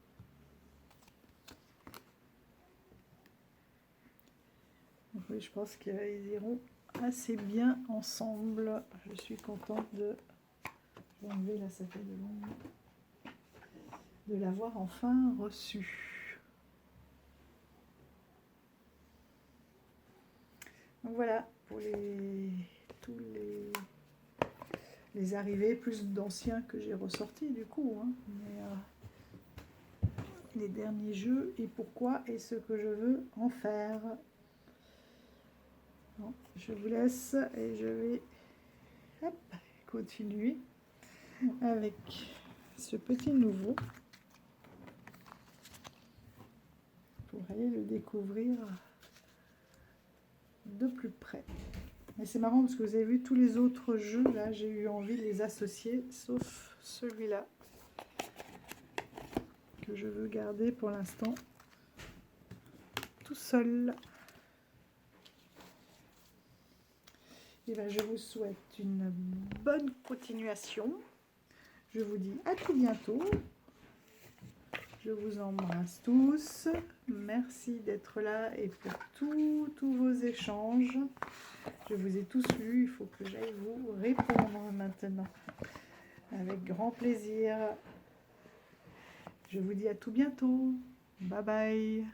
Speaker 1: Donc oui, je pense qu'ils iront assez bien ensemble. Je suis contente de l'enlever là, ça fait de long de l'avoir enfin reçu. Donc voilà pour tous les arrivées, plus d'anciens que j'ai ressortis du coup, hein. Mais, les derniers jeux et pourquoi et ce que je veux en faire. Bon, je vous laisse et je vais continuer avec ce petit nouveau pour aller le découvrir de plus près. Mais c'est marrant parce que vous avez vu tous les autres jeux, là j'ai eu envie de les associer, sauf celui-là que je veux garder pour l'instant tout seul. Et bien, je vous souhaite une bonne continuation. Je vous dis à tout bientôt. Je vous embrasse tous. Merci d'être là et pour tous vos échanges. Je vous ai tous lus. Il faut que j'aille vous répondre maintenant. Avec grand plaisir. Je vous dis à tout bientôt. Bye bye.